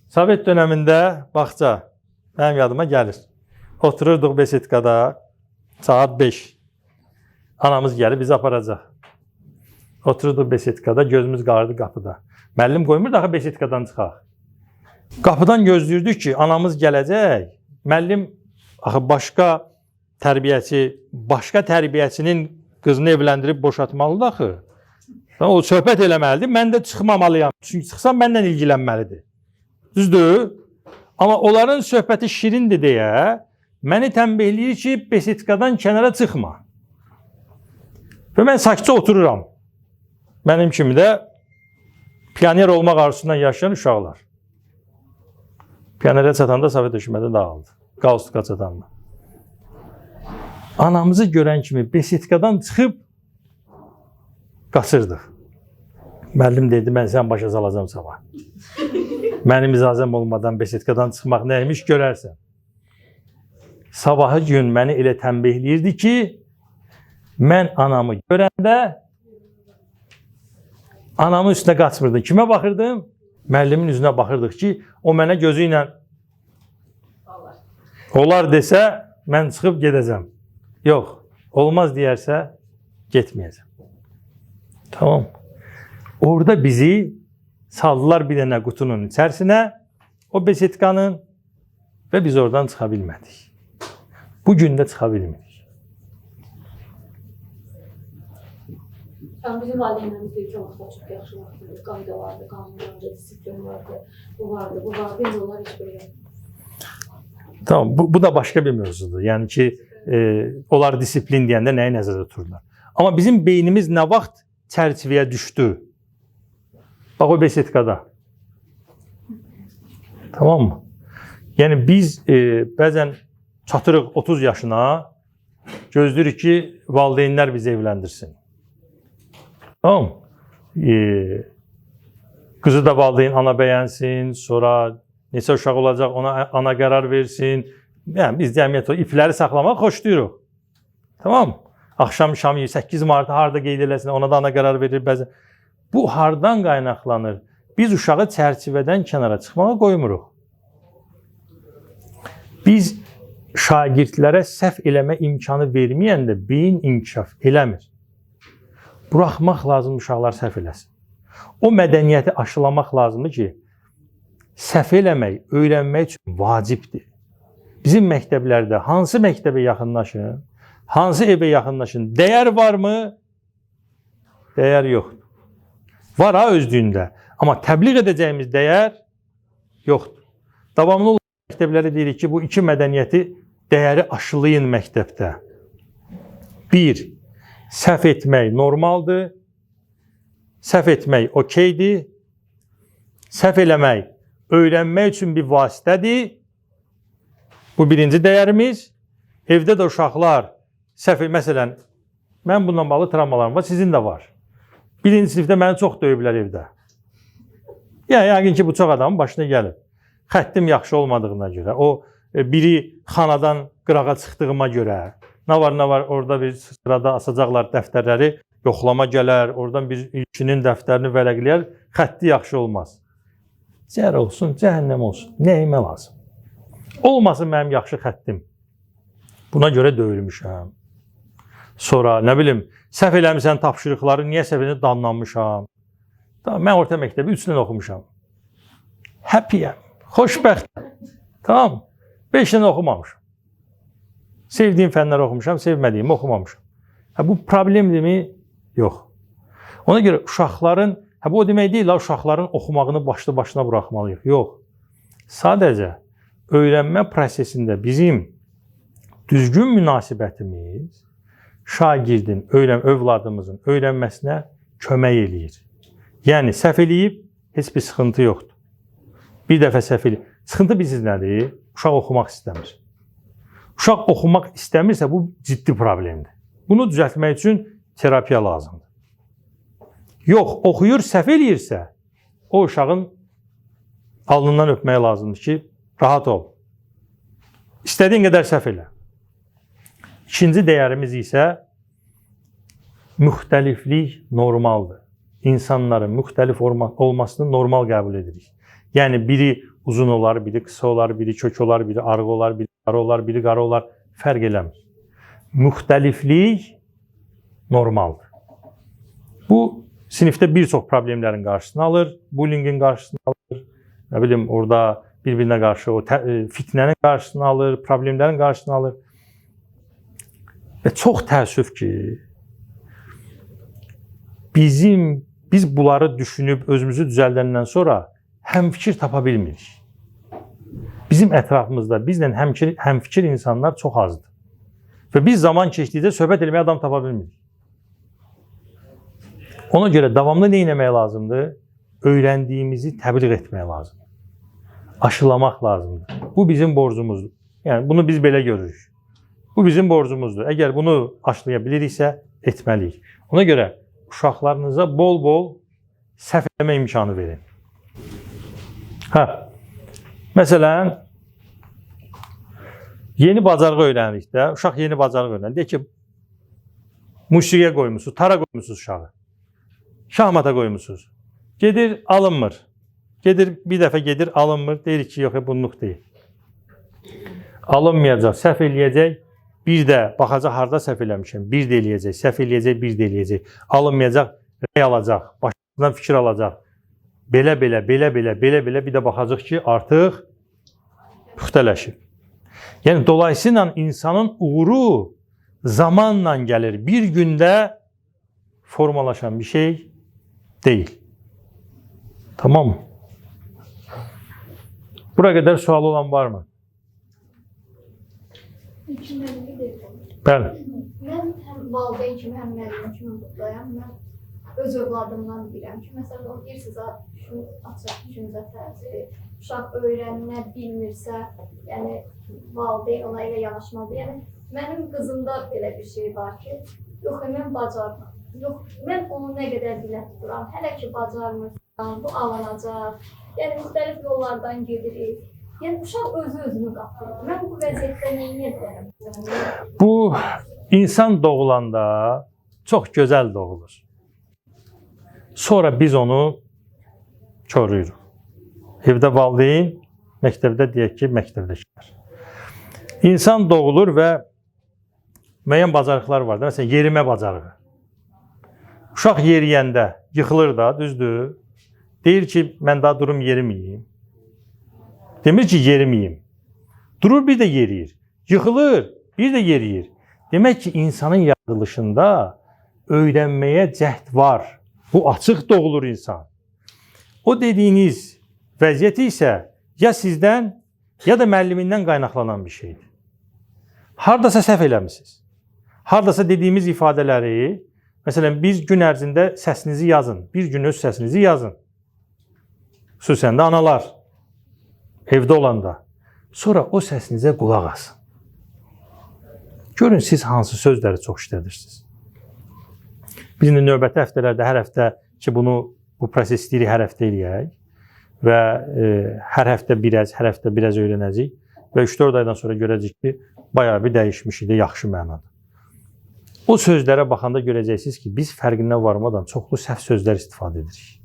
A: Sovet dönəmində bağça mənim yadıma gəlir. Otururduq besetkada saat 5. Anamız gəlib bizi aparacaq. Otururduq besetkada, gözümüz qalırdı qapıda. Müəllim qoymur da besetkadan çıxaq. Qapıdan gözləyirdik ki, anamız gələcək. Müəllim başqa tərbiyəçinin qızını evləndirib boşatmalıdır axı. O söhbət eləməlidir. Mən də çıxmamalıyam. Çünki çıxsam məndən ilgilənməlidir. Düzdür? Amma onların söhbəti şirindir deyə məni tənbihləyir ki, besetkadan kənara çıxma. Və mən sakitcə otururam. Mənim kimi də pioner olmaq arzusundan yaşayan uşaqlar. Pionerə çatanda Sovet hökuməti dağıldı. Qalstuka çatanda. Anamızı görən kimi besetkadan çıxıb qaçırdıq. Müəllim dedi, mən sən başa salacam sabah. Mənim icazəm olmadan besetkadan çıxmaq nəymiş görərsən. Sabahı gün məni elə tənbihləyirdi ki, mən anamı görəndə anamın üstünə qaçmırdım. Kimə baxırdım? Müəllimin üzünə baxırdıq ki, o mənə gözü ilə olar desə, mən çıxıb gedəcəm. Yox, olmaz deyərsə, getməyəcəm. Tamam. Orada bizi saldılar bir dənə qutunun içərisinə, o besetkanın və biz oradan çıxa bilmədik. Bugün də çıxa bilmirik.
C: Yəni bizim valideynlərimiz deyir ki, o vaxtda çox yaxşı vaxtdır, qayda vardı, qanunlarca, disiplin vardı, bu vardı. Biz onlar heç belə.
A: Tamam, bu da başqa bir mövzudur. Yəni ki, onlar disiplin deyəndə nəyi nəzərdə tuturlar. Amma bizim beynimiz nə vaxt çərçivəyə düşdü? Bax o besetkada. Tamam mı? Yəni biz bəzən çatırıq 30 yaşına, gözləyirik ki, valideynlər bizi evləndirsin. Tamam. Qızı da valideyn ana bəyənsin, sonra neçə uşaq olacaq ona ana qərar versin. Yəni biz cəmiyyət o ipləri saxlamaq xoşlayırıq. Tamam. Axşam şamı 8 Mart'ı harda qeyd eləsin, ona da ana qərar verir bəzən. Bu hardan qaynaqlanır? Biz uşağı çərçivədən kənara çıxmağa qoymuruq. Biz şagirdlərə səhv eləmə imkanı verməyəndə beyin inkişaf eləmir. Buraxmaq lazım uşaqlar səhv eləsin. O mədəniyyəti aşılamaq lazımdır ki, səhv eləmək, öyrənmək üçün vacibdir. Bizim məktəblərdə hansı məktəbə yaxınlaşın, hansı evə yaxınlaşın, dəyər varmı? Dəyər yoxdur. Var ha özlüyündə. Amma təbliğ edəcəyimiz dəyər yoxdur. Davamlı olaraq məktəblərə deyirik ki, bu iki mədəniyyəti dəyəri aşılayın məktəbdə. 1. Səhv etmək normaldır. Səhv etmək okeydir. Səhv eləmək öyrənmək üçün bir vasitədir. Bu birinci dəyərimiz. Evdə də uşaqlar səhv, məsələn, mən bununla bağlı travmalarım var, sizin də var. Birinci sinifdə məni çox döyüblər evdə. Yəni, yəqin ki, bu çox adamın başına gəlib. Xəttim yaxşı olmadığına görə, o biri xanadan qırağa çıxdığıma görə, nə var, orada bir sırada asacaqlar dəftərləri, yoxlama gələr, oradan bir ilkinin dəftərini vərəqləyər, xətti yaxşı olmaz. Cəhər olsun, cəhənnəm olsun, nəyimə lazım? Olmasın mənim yaxşı xəttim. Buna görə döyülmüşəm. Sonra, nə bilim, səhv eləmişsən tapşırıqları, niyə səhv edib danlanmışam? Mən orta məktəbi 3 dənə oxumuşam. Happyəm, xoşbəxtəm. Tamam, 5 dənə oxumamışam. Sevdiyim fənləri oxumuşam, sevmədiyimi oxumamışam. Bu problemdirmi? Yox. Ona görə uşaqların, bu o demək deyil, uşaqların oxumağını başlı başına buraxmalıyıq. Yox. Sadəcə öyrənmə prosesində bizim düzgün münasibətimiz şagirdin, övladımızın öyrənməsinə kömək eləyir. Yəni, səhv eləyib, heç bir sıxıntı yoxdur. Bir dəfə səhv eləyib. Sıxıntı bilirsiniz nədir? Uşaq oxumaq istəmir. Uşaq oxumaq istəmirsə, bu ciddi problemdir. Bunu düzəltmək üçün terapiya lazımdır. Yox, oxuyur, səhv eləyirsə, o uşağın alnından öpmək lazımdır ki, rahat ol. İstədiyin qədər səhv elə. İkinci dəyərimiz isə müxtəliflik normaldır. İnsanların müxtəlif olmasını normal qəbul edirik. Yəni, biri uzun olar, biri qısa olar, biri kök olar, biri arıq olar, biri sarı olar, biri qara olar, fərq eləmir. Müxtəliflik normaldır. Bu, sinifdə bir çox problemlərin qarşısını alır, bullyingin qarşısını alır, nə bilim, orada bir-birinə qarşı o fitnənin qarşısını alır, problemlərin qarşısını alır. Və çox təəssüf ki, biz bunları düşünüb özümüzü düzəldəndən sonra həmfikir tapa bilmirik. Bizim ətrafımızda bizlə həmfikir insanlar çox azdır. Və biz zaman keçdikcə söhbət eləməyə adam tapa bilmirik. Ona görə davamlı nə etmək lazımdır? Öyrəndiyimizi təbliğ etmək lazımdır. Aşılamaq lazımdır. Bu bizim borcumuzdur. Yəni, bunu biz belə görürük. Bu bizim borcumuzdur. Əgər bunu aşılaya biliriksə, etməliyik. Ona görə uşaqlarınıza bol-bol səhv etmə imkanı verin. Məsələn, yeni bacarıq öyrənirik də, uşaq yeni bacarıq öyrənir. Deyək ki, musiqiyə qoymusunuz, tara qoymusunuz uşağı, şahmata qoymusunuz. Gedir, alınmır. Bir dəfə gedir, alınmır. Deyirik ki, yox, bunluq deyil. Alınmayacaq, səhv eləyəcək. Bir də baxacaq, harada səhv eləmişəm. Bir də eləyəcək, səhv eləyəcək, bir də eləyəcək. Alınmayacaq, rəy alacaq, başından fikir alacaq. Belə, bir də baxacaq ki, artıq püxtələşib. Yəni, dolayısıyla insanın uğuru zamanla gəlir. Bir gündə formalaşan bir şey deyil. Tamam mı? Bura qədər sual olan varmı? Bəli.
G: Mən həm valideyn kimi, həm müəllim kimi buradayam. Mən öz övladımdan bilirəm ki, məsələn, o bir sizə şu açıq düşüncə tərzi, uşaq öyrənə bilmirsə, yəni valideyn ona elə yanaşmalıdır. Yəni, mənim qızımda belə bir şey var ki, yox, mən bacarmam. Yox, mən onu nə qədər dilə tuturam, hələ ki bacarmırsam, bu alınacaq. Yəni, müxtəlif yollardan gedirik. Yəni, uşaq özünü qatırır. Mən bu vəziyyətdə neyə edərəm?
A: Bu, insan doğulanda çox gözəl doğulur. Sonra biz onu körüyürük. Evdə valideyn, məktəbdə deyək ki, məktəbdəkilər. İnsan doğulur və müəyyən bacarıqlar var da, məsələn, yerimə bacarığı. Uşaq yeriyəndə yıxılır da, düzdür. Deyir ki, mən daha durum yerim yiyeyim. Demir ki yerimiyim. Durur bir də yeriyir. Yıxılır, bir də yeriyir. Demək ki, insanın yaradılışında öyrənməyə cəhd var. Bu açıq doğulur insan. O dediyiniz vəziyyət isə ya sizdən, ya da müəllimindən qaynaqlanan bir şeydir. Hardasa səhv eləmisiniz. Hardasa dediyimiz ifadələri, məsələn, biz gün ərzində səsinizi yazın. Bir gün öz səsinizi yazın. Xüsusən də analar, evdə olanda. Sonra o səsinizə qulaq asın. Görün, siz hansı sözləri çox işlədirsiniz. Biz növbəti həftələrdə hər həftə ki, bu proses istəyirik hər həftə eləyək və hər həftə biraz öyrənəcəyik və 3-4 aydan sonra görəcəyik ki, bayağı bir dəyişmiş idi, yaxşı mənada. O sözlərə baxanda görəcəksiniz ki, biz fərqinə varmadan çoxlu səhv sözlər istifadə edirik.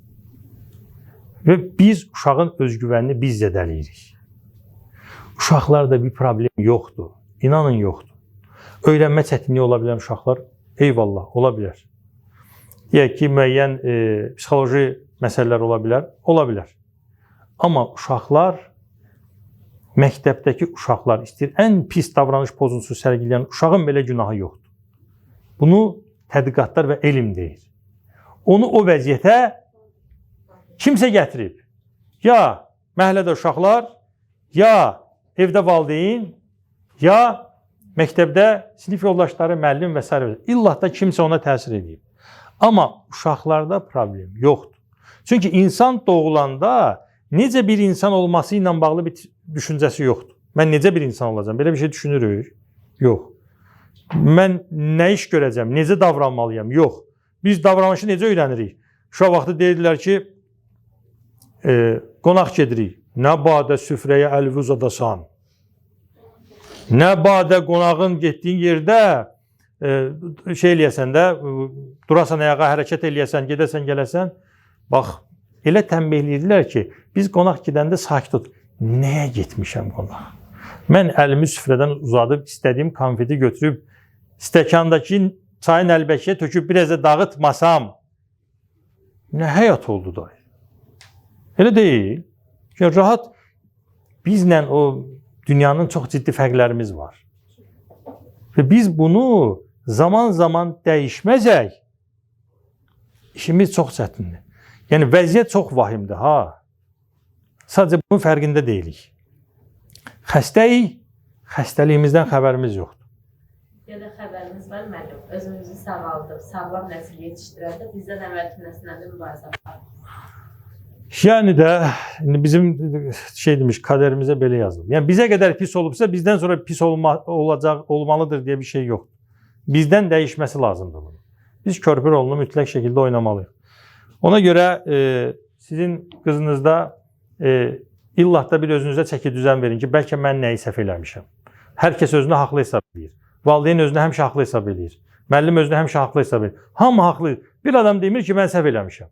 A: Və biz uşağın özgüvənini biz zədələyirik. Uşaqlarda bir problem yoxdur. İnanın yoxdur. Öyrənmə çətinliyi ola bilən uşaqlar, eyvallah, ola bilər. Deyək ki, müəyyən psixoloji məsələlər ola bilər, ola bilər. Amma uşaqlar, məktəbdəki uşaqlar istəyir, ən pis davranış pozuntusu sərgiləyən uşağın belə günahı yoxdur. Bunu tədqiqatlar və elm deyir. Onu o vəziyyətə kimsə gətirib. Ya məhəllədə uşaqlar, ya evdə valideyn, ya məktəbdə sinif yoldaşları, müəllim və s. İllah da kimsə ona təsir edib. Amma uşaqlarda problem yoxdur. Çünki insan doğulanda necə bir insan olması ilə bağlı bir düşüncəsi yoxdur. Mən necə bir insan olacağam? Belə bir şey düşünürük? Yox. Mən nə iş görəcəm? Necə davranmalıyam? Yox. Biz davranışı necə öyrənirik? Uşaq vaxtı deyirlər ki, qonaq gedirik. Nə badə süfrəyə əlvi uzadasan. Nə badə qonağın getdiyin yerdə şey eləyəsən də, durasan ayağa, hərəkət eləyəsən, gedəsən, gələsən. Bax, elə tənbihləyirdilər ki, biz qonaq gedəndə sakit ol. Nəyə getmişəm qonaq? Mən əlimi süfrədən uzadıb, istədiyim konfeti götürüb, stəkandakı çayın əlbəkiyə töküb, biraz da dağıtmasam, nə həyat oldu da? Elə deyil. Rahat, bizlə o dünyanın çox ciddi fərqlərimiz var. Və biz bunu zaman-zaman dəyişməzək, işimiz çox çətindir. Yəni, vəziyyət çox vahimdir, ha. Sadəcə bunun fərqində deyilik. Xəstəyik, xəstəliyimizdən xəbərimiz yoxdur.
B: Ya da xəbərimiz var, müəllim, özümüzü sağaldıb, sağlam nəsil yetişdirəndə bizdən əvvəlki nəsillərdə mübarizə var.
A: Yəni də bizim şey demiş, kaderimizə belə yazılıb. Yəni bizə qədər pis olubsa, bizdən sonra pis olmalıdır deyə bir şey yoxdur. Bizdən dəyişməsi lazımdır bunu. Biz körpü rolunu mütləq şəkildə oynamalıyıq. Ona görə sizin qızınızda illah da bir özünüzə çəki düzən verin ki, bəlkə mən nəyi səhv eləmişəm. Hər kəs özünü haqlı hesab edir. Valideyn özünü həmişə haqlı hesab edir. Müəllim özünü həmişə haqlı hesab edir. Hamı haqlı. Bir adam demir ki, mən səhv eləmişəm.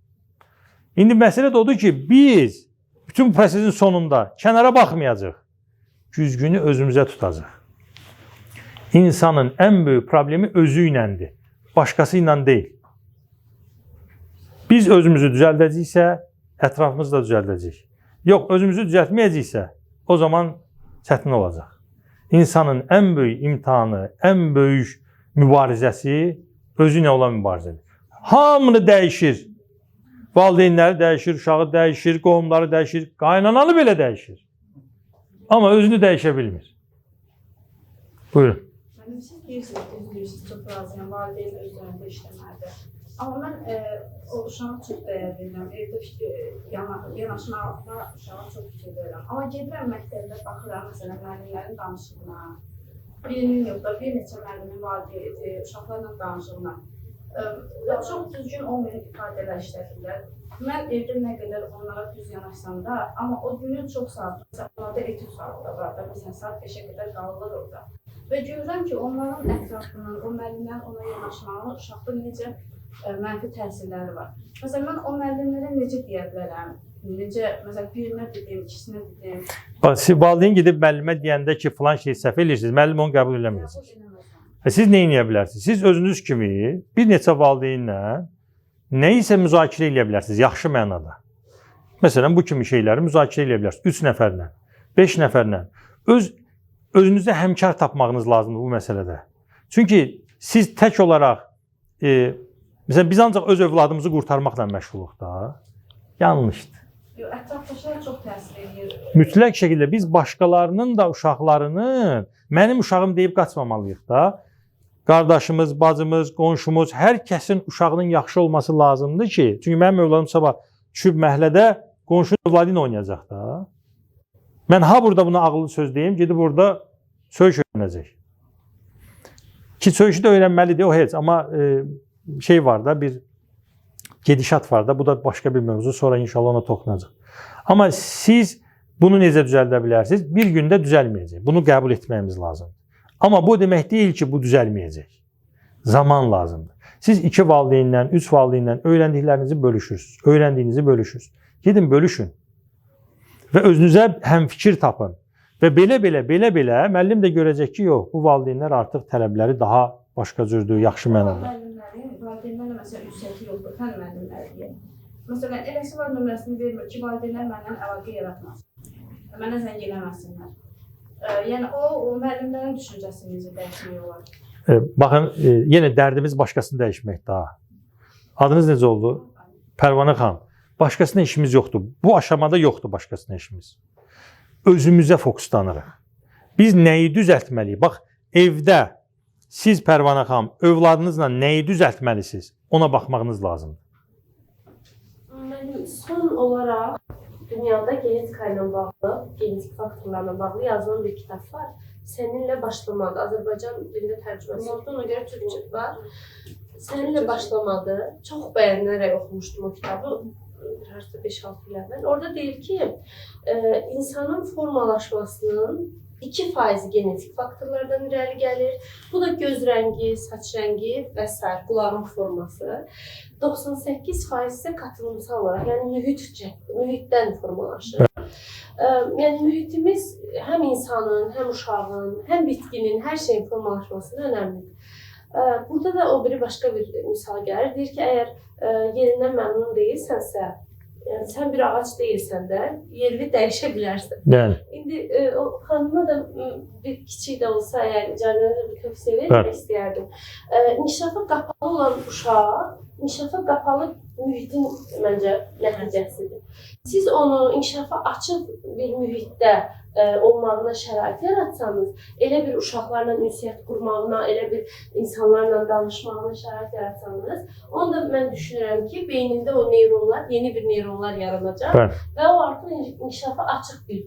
A: İndi məsələ də odur ki, biz bütün prosesin sonunda kənara baxmayacaq. Güzgünü özümüzə tutacaq. İnsanın ən böyük problemi özü iləndir. Başqası ilə deyil. Biz özümüzü düzəldəcəksə, ətrafımızı da düzəldəcək. Yox, özümüzü düzəltməyəcəksə, o zaman çətin olacaq. İnsanın ən böyük imtihanı, ən böyük mübarizəsi özü ilə olan mübarizədir. Hamını dəyişir. Valideynləri dəyişir, uşağı dəyişir, qohumları dəyişir, qaynanalı belə dəyişir. Amma özünü dəyişə bilmir. Buyurun.
H: Mənim siz deyirsiniz, çox razıyam, valideyn özlərində işləməlidir. Amma mən o uşağı çox dəyər verirəm, evdə yanaşmağa uşağa çox fikir verirəm. Amma gedirəm məktəbdə baxıram, məsələn, müəllimlərin danışığına, birinin yox da bir neçə müəllimin uşaqlarla danışığına. Çox düzgün olmayan ifadələr işlədirlər. Mən evdə nə qədər onlara düz yanaşsam da, amma o günün çox saat, onlarda etüd saatı da var da, məsələn, saat 5-ə qədər qalırlar orada. Və görürəm ki, onların ətrafından, o müəllimlərin ona yanaşmağının uşaqda necə mənfi təsirləri var. Məsələn, mən o müəllimlərə necə deyə bilərəm? Necə, məsələn, birinə dedim, ikisinə dedim.
A: Valideyn gedib müəllimə deyəndə ki, filan şey səhv edirsiniz, müəllim onu qəbul eləməyəcək. Siz nə edə bilərsiniz? Siz özünüz kimi bir neçə valideynlə nə isə müzakirə edə bilərsiniz, yaxşı mənada. Məsələn, bu kimi şeyləri müzakirə edə bilərsiniz 3 nəfərlə. 5 nəfərlə özünüzə həmkar tapmağınız lazımdır bu məsələdə. Çünki siz tək olaraq məsələn biz ancaq öz övladımızı qurtarmaqla məşğuluq da. Yanlışdır.
H: Yox, ətrafdaşlara çox təsir edir.
A: Mütləq şəkildə biz başqalarının da uşaqlarının mənim uşağım deyib qaçmamalıyıq da. Qardaşımız, bacımız, qonşumuz, hər kəsin uşağının yaxşı olması lazımdır ki, çünki mənim övladım sabah düşüb məhəllədə qonşunun övladı ilə oynayacaq da. Mən burada buna ağıllı söz deyim, gedib burada söyüş öyrənəcək. Ki söyüşü də öyrənməlidir, o heç. Amma şey var da, bir gedişat var da, bu da başqa bir mövzu, sonra inşallah ona toxunacaq. Amma siz bunu necə düzəldə bilərsiniz? Bir gündə düzəlməyəcək. Bunu qəbul etməyimiz lazımdır. Amma bu demək deyil ki, bu düzəlməyəcək. Zaman lazımdır. Siz 2 valideynlə, 3 valideynlə öyrəndiklərinizi bölüşürsünüz. Öyrəndiyinizi bölüşürsünüz. Gedin bölüşün. Və özünüzə həmfikir tapın. Və belə müəllim də görəcək ki, yox, bu valideynlər artıq tələbləri daha başqa cürdür, yaxşı mənada.
H: Valideynlərlə məsələn ünsiyyəti yoxdur, fən müəllimləri deyək. Məsələn, eləsi var nömrəsini vermir ki, valideynlər məndən əlaqə yaratmasın. Mənə zəng eləməsinlər. Yəni o müəllimlərin düşüncəsini necə dəyişmək olar?
A: Baxın, yenə dərdimiz başqasını dəyişmək daha. Adınız necə oldu? Pərvanə xanım. Başqasına işimiz yoxdur. Bu aşamada yoxdur başqasına işimiz. Özümüzə fokuslanırıq. Biz nəyi düzəltməliyik? Bax, evdə siz Pərvanə xanım övladınızla nəyi düzəltməlisiniz? Ona baxmağınız lazımdır.
E: Mənim son olaraq dünyada genetika ilə bağlı, genetik faktorlarla bağlı yazılan bir kitab var. Səninlə başlamadı. Azərbaycan dilində tərcüməsi oldu, ona görə türkçə var. Səninlə başlamadı. Çox bəyənərək oxumuşdum o kitabı. Harca 5-6 il əvvəl. Orada deyir ki, insanın formalaşmasının 2% genetik faktorlardan irəli gəlir. Bu da göz rəngi, saç rəngi və s. qulağın forması. 98% isə qatılımsal olaraq, yəni mühitdən formalaşır. Yəni mühitimiz həm insanın, həm uşağın, həm bitkinin, hər şeyin formalaşmasında önəmlidir. Burada da o biri başqa bir misal gəlir. Deyir ki, əgər yerindən məmnun deyilsənsə, yəni sən bir ağac deyilsən də, yerini dəyişə bilərsən.
A: Yəni.
E: İndi o xanıma da bir kiçik də olsa, əgər icazənizlə bir tövsiyə vermək istəyərdim. İnkişafa qapalı olan uşaq, inkişafa qapalı mühitin məncə nəticəsidir. Siz onu inkişafa açıq bir mühitdə olmağına şərait yaratsanız, elə bir uşaqlarla ünsiyyət qurmağına, elə bir insanlarla danışmağına şərait yaratsanız, onda mən düşünürəm ki, beynində o neyronlar, yeni bir neyronlar yaranacaq və o artıq inkişafa açıq bir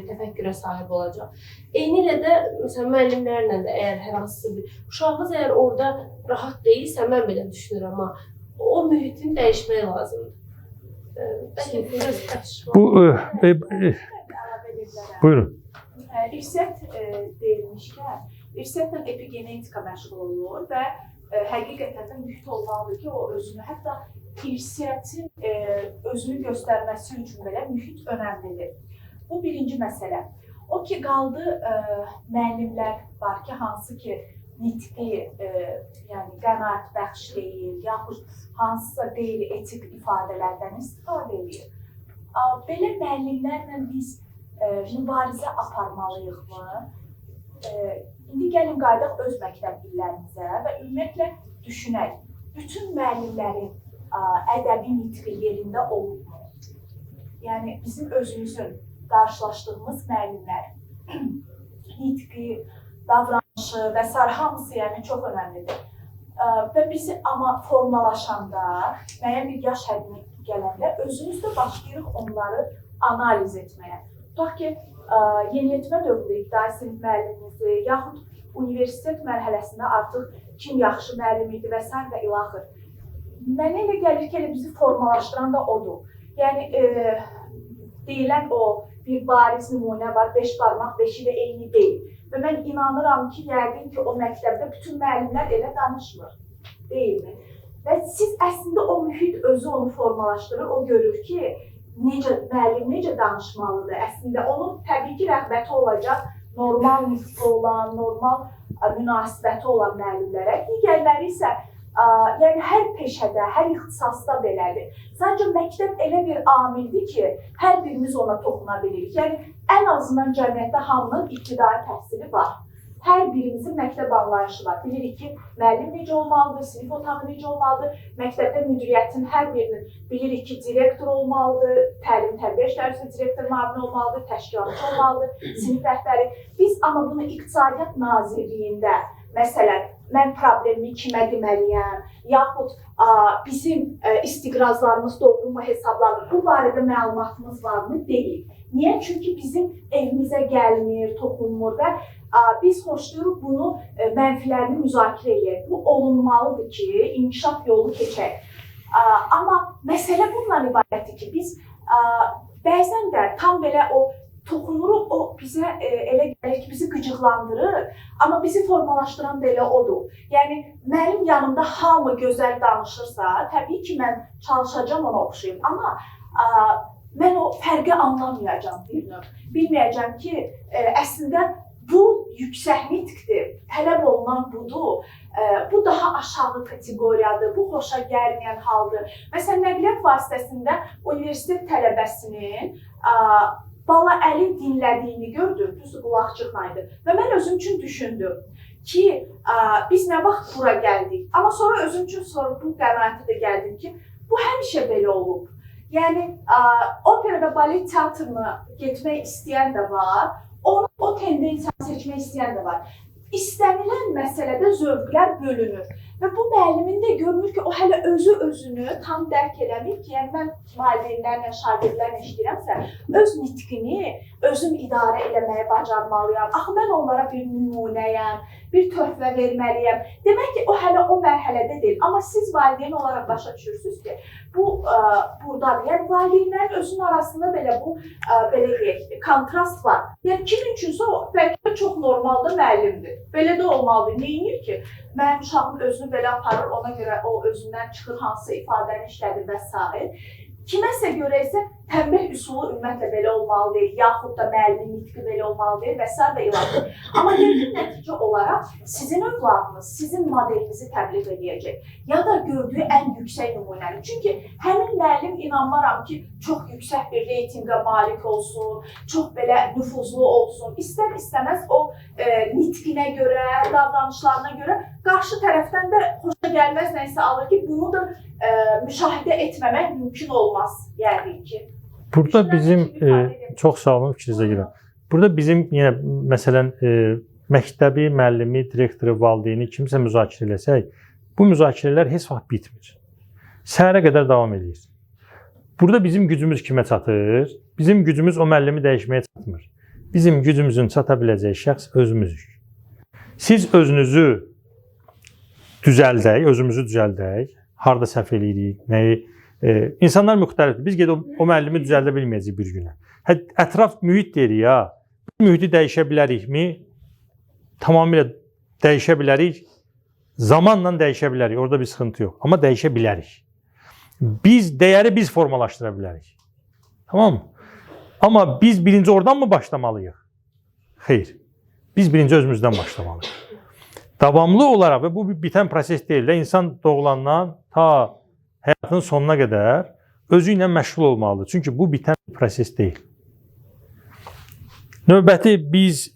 E: təfəkkürə sahib olacaq. Eynilə də, məsələn, müəllimlərlə də əgər hər hansısa bir uşağınız əgər orada rahat deyilsə, mən belə düşünürəm, amma o mühitin dəyişmək lazımdır. Bəlkə biraz tartışmaq.
A: Buyurun.
I: İrsiyyət deyilmişkən, irsiyyətlə epigenetika məşğul olunur və həqiqətən də mühit olmalıdır ki, o özünü, hətta irsiyyətin özünü göstərməsi üçün belə mühit önəmlidir. Bu birinci məsələ. O ki, qaldı müəllimlər var ki, hansı ki, nitqi, yəni qənaət bəxş deyil, yaxud hansısa qeyri-etik ifadələrdən istifadə edir. Belə müəllimlərlə biz mübarizə aparmalıyıqmı? İndi gəlin qaydaq öz məktəb illərimizə və ümumiyyətlə düşünək. Bütün müəllimlərin ədəbi nitqi yerində olubmu? Yəni bizim özümüzün qarşılaşdığımız müəllimlər nitqi, davranışı və s. hamısı yəni çox önəmlidir. Və biz amma formalaşanda, müəyyən bir yaş həddinə gələndə özümüz də başlayırıq onları analiz etməyə. Tutaq ki, yeniyetmə dövründə ibtidai sinif müəllimimizi, yaxud universitet mərhələsində artıq kim yaxşı müəllim idi və s. və ilaxır. Mənə elə gəlir ki, bizi formalaşdıran da odur. Yəni, deyilən o bir bariz nümunə var, 5 barmaq, 5-i də eyni deyil. Və mən inanıram ki, yəqin ki, o məktəbdə bütün müəllimlər elə danışmır, deyilmi? Və siz əslində o mühit özü onu formalaşdırır, o görür ki, müəllim necə danışmalıdır? Əslində onun təbii ki, rəğbəti olacaq normal nitqi olan, normal münasibəti olan müəllimlərə. Digərləri isə yəni hər peşədə, hər ixtisasda belədir. Sadəcə məktəb elə bir amildir ki, hər birimiz ona toxuna bilirik. Yəni ən azından cəmiyyətdə hamının ibtidai təhsili var. Hər birimizin məktəb anlayışı var. Bilirik ki, müəllim necə olmalıdır, sinif otağı necə olmalıdır, məktəbdə müdiriyyətin hər birinin bilirik ki, direktor olmalıdır, təlim-tərbiyə işləri üzrə direktor müavini olmalıdır, təşkilatçı olmalıdır, sinif rəhbəri. Biz amma bunu İqtisadiyyat Nazirliyində, məsələn, mən problemimi kimə deməliyəm, yaxud bizim istiqrazlarımız doğru mu hesablanır, bu barədə məlumatımız varmı? Deyil. Niyə? Çünki bizim evimizə gəlmir, toxunmur və biz xoşlayırıq bunu mənfilərini müzakirə edək. Bu olunmalıdır ki, inkişaf yolu keçək. Amma məsələ bundan ibarətdir ki, biz bəzən də tam belə o toxunuruq, o bizə elə gəlir ki, bizi qıcıqlandırır, amma bizi formalaşdıran da elə odur. Yəni, mənim yanımda hamı gözəl danışırsa, təbii ki, mən çalışacağam ona oxşayım, amma mən o fərqi anlamayacağam bir növ. Bilməyəcəm ki, əslində bu yüksək nitqdir, tələb olunan budur, bu daha aşağı kateqoriyadır, bu xoşa gəlməyən haldır. Məsələn, nəqliyyat vasitəsində universitet tələbəsinin bala əli dinlədiyini gördüm, düzdür, qulaqçıqla idi. Və mən özüm üçün düşündüm ki, biz nə vaxt bura gəldik? Amma sonra özüm üçün bu qənaətə də gəldim ki, bu həmişə belə olub. Yəni, opera və balet teatrına getmək istəyən də var, o tendensiyanı seçmək istəyən də var. İstənilən məsələdə zövqlər bölünür və bu müəllimin də görünür ki, o hələ özünü tam dərk eləmir ki, yəni mən valideynlərlə, şagirdlərlə işləyirəmsə, öz nitqini özüm idarə eləməyi bacarmalıyam. Axı, mən onlara bir nümunəyəm, bir töhfə verməliyəm. Demək ki, o hələ o mərhələdə deyil. Amma siz valideyn olaraq başa düşürsünüz ki, bu buradadır. Yəni, valideynlərin özünün arasında belə bu, belə deyək, kontrast var. Yəni, kimin üçünsə o bəlkə çox normalda müəllimdir. Belə də olmalıdır. Neyinir ki, mənim uşağım özünü belə aparır, ona görə o özündən çıxır, hansı ifadəni işlədir və s. Kiməsə görə isə tənbih üsulu ümumiyyətlə belə olmalı deyil, yaxud da müəllimin nitqi belə olmalı deyil və s. və ilahi. Amma yəqin nəticə olaraq sizin övladınız sizin modelinizi təbliğ edəcək ya da gördüyü ən yüksək nümunəni. Çünki həmin müəllim inanmaram ki, çox yüksək bir reytinqə malik olsun, çox belə nüfuzlu olsun. İstər-istəməz o nitqinə görə, davranışlarına görə qarşı tərəfdən də xoşa gəlməz nəsə alır ki, bunu da müşahidə etməmək mümkün olmaz, yəqin ki.
A: Burada bizim, çox sağ olun, fikrinizə girəm. Burada bizim, yenə, məsələn, məktəbi, müəllimi, direktoru, valideyni kimsə müzakirə eləsək, bu müzakirələr heç vaxt bitmir. Səhərə qədər davam edir. Burada bizim gücümüz kimə çatır? Bizim gücümüz o müəllimi dəyişməyə çatmır. Bizim gücümüzün çata biləcəyi şəxs özümüzük. Siz özünüzü düzəldək, özümüzü düzəldək, harada səhv eləyirik, nəyi? İnsanlar müxtəlifdir. Biz gedib o müəllimi düzəldə bilməyəcəyik bir günə. Ətraf mühit deyirik ya, bu mühiti dəyişə bilərikmi? Tamamilə dəyişə bilərik. Zamanla dəyişə bilərik, orada bir sıxıntı yox. Amma dəyişə bilərik. Dəyəri biz formalaşdıra bilərik. Tamam mı? Amma biz birinci oradan mı başlamalıyıq? Xeyr. Biz birinci özümüzdən başlamalıyıq. Davamlı olaraq və bu bitən proses deyil də, insan doğulandan ta həyatın sonuna qədər özü ilə məşğul olmalıdır. Çünki bu bitən proses deyil. Növbəti biz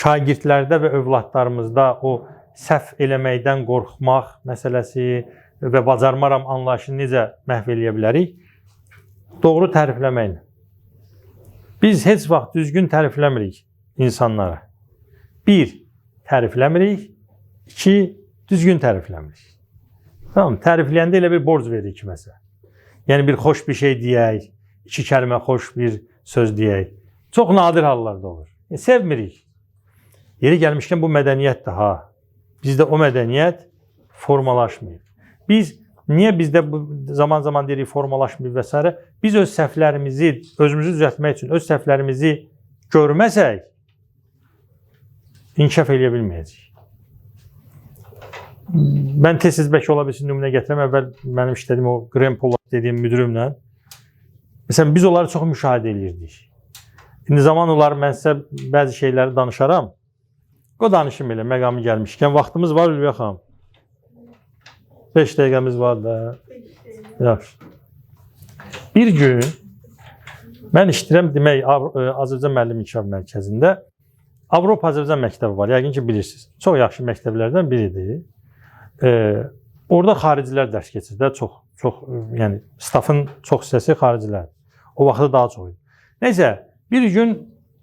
A: şagirdlərdə və övladlarımızda o səhv eləməkdən qorxmaq məsələsi və bacarmaram anlayışını necə məhv eləyə bilərik? Doğru tərifləməklə. Biz heç vaxt düzgün tərifləmirik insanlara. 1. Tərifləmirik. 2. Düzgün tərifləmirik. Tamam, tərifləyəndə elə bir borc veririk kiməsə. Yəni bir xoş bir şey deyək, 2 kəlmə xoş bir söz deyək. Çox nadir hallarda olur. Sevmirik. Yeri gəlmişkən bu mədəniyyətdir ha. Bizdə o mədəniyyət formalaşmıyor. Niyə bizdə zaman-zaman deyirik formalaşmıyor və s. Biz öz səhvlərimizi, özümüzü düzəltmək üçün öz səhvlərimizi görməsək, inkişaf eləyə bilməyəcəyik. Mən tez-tez bəlkə ola bilsin nümunə gətirəm. Əvvəl mənim işlədiyim o Graham Pollak dediyim müdürümlə. Məsələn, biz onları çox müşahidə edirdik. İndi zaman olar mən sizə bəzi şeyləri danışaram. O danışım elə, məqamı gəlmişkən. Vaxtımız var Ülviyə xanım. 5 dəqiqəmiz var da. Yaxşı. Bir gün Mən işləyirəm demək Azərbaycan Müəllim İnkişaf Mərkəzində. Avropa Azərbaycan məktəbi var. Yəqin ki bilirsiniz. Çox yaxşı məktəblərdən biridir. Orada xaricilər dərs keçir də çox yəni stafın çox hissəsi xaricilər. O vaxtda daha çox idi. Nəysə, bir gün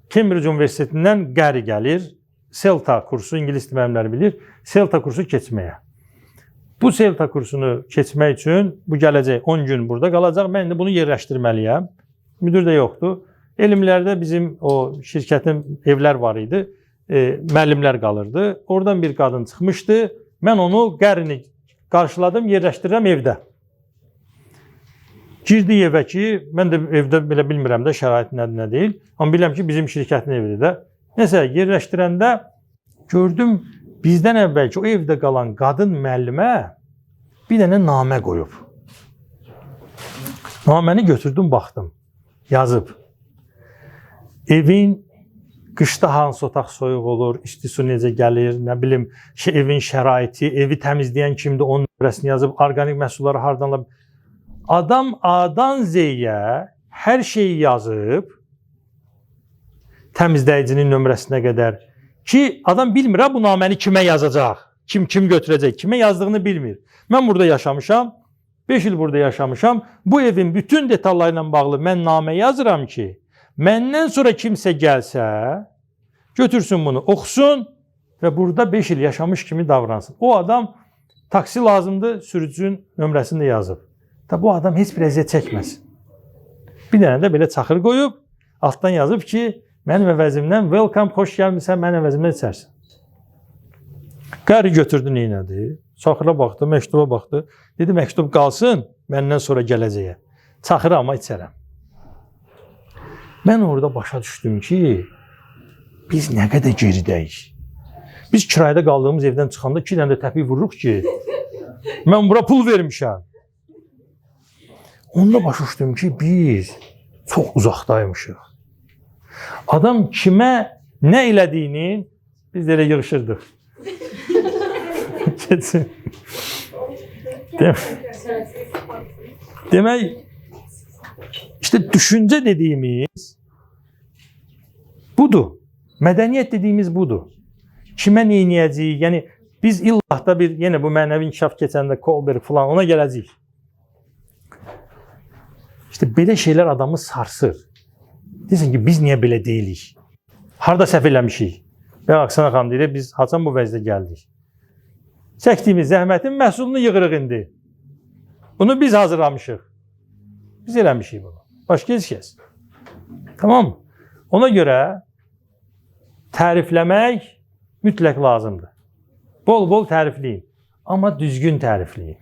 A: Cambridge Universitetindən Qəri gəlir. CELTA kursu, ingilis dili müəllimləri bilir, CELTA kursu keçməyə. Bu CELTA kursunu keçmək üçün bu gələcək 10 gün burada qalacaq. Mən indi bunu yerləşdirməliyəm. Müdür də yoxdur. Elmlərdə bizim o şirkətin evlər var idi. Müəllimlər qalırdı. Oradan bir qadın çıxmışdı. Mən onu Qərini qarşıladım, yerləşdirirəm evdə. Girdi evə ki, mən də evdə belə bilmirəm də şərait nədir, nə deyil. Amma bilirəm ki, bizim şirkətin evidir də. Nəsə, yerləşdirəndə gördüm, bizdən əvvəlki o evdə qalan qadın müəllimə bir dənə namə qoyub. Naməni götürdüm, baxdım. Yazıb. Evin qışda hansı otaq soyuq olur, isti su necə gəlir, nə bilim, evin şəraiti, evi təmizləyən kimdir, onun nömrəsini yazıb, orqanik məhsulları hardan alıb. Adam A-dan Z-yə hər şeyi yazıb, təmizləyicinin nömrəsinə qədər ki, adam bilmir bu naməni kimə yazacaq, kim götürəcək, kimə yazdığını bilmir. Mən burada yaşamışam, 5 il burada yaşamışam, bu evin bütün detalları ilə bağlı mən namə yazıram ki, məndən sonra kimsə gəlsə, götürsün bunu, oxusun və burada 5 il yaşamış kimi davransın. O adam taksi lazımdır, sürücünün nömrəsini də yazıb. Bu adam heç bir əziyyət çəkməsin. Bir dənə də belə çaxır qoyub, altdan yazıb ki, mənim əvəzimdən welcome, xoş gəlmirsən, mənim əvəzimdən içərsən. Qəri götürdü, neynədi? Çaxıra baxdı, məktuba baxdı. Dedi, məktub qalsın, məndən sonra gələcəyə. Çaxıra amma içərəm. Mən orada başa düşdüm ki, biz nə qədər geridəyik. Biz kirayədə qaldığımız evdən çıxanda 2 dənə də təpik vururuq ki, mən bura pul vermişəm. Onda başa düşdüm ki, biz çox uzaqdaymışıq. Adam kimə nə elədiyini biz də elə yığışırdıq. Keçsin. Demək, işte düşüncə dediyimiz budur. Mədəniyyət dediyimiz budur. Kimə neynəyəcəyik? Yəni, biz illah da bir, yenə bu mənəvi inkişaf keçəndə Kolberg falan ona gələcəyik. İşte belə şeylər adamı sarsır. Deyirsən ki, biz niyə belə deyilik? Harada səhv eləmişik? Və Aksana xanım deyir, biz haçan bu vəzdə gəldik? Çəkdiyimiz zəhmətin məhsulunu yığırıq indi. Bunu biz hazırlamışıq. Biz eləmişik bunu. Başqa heç kəs. Tamam mı? Ona görə tərifləmək mütləq lazımdır. Bol-bol tərifləyin. Amma düzgün tərifləyin.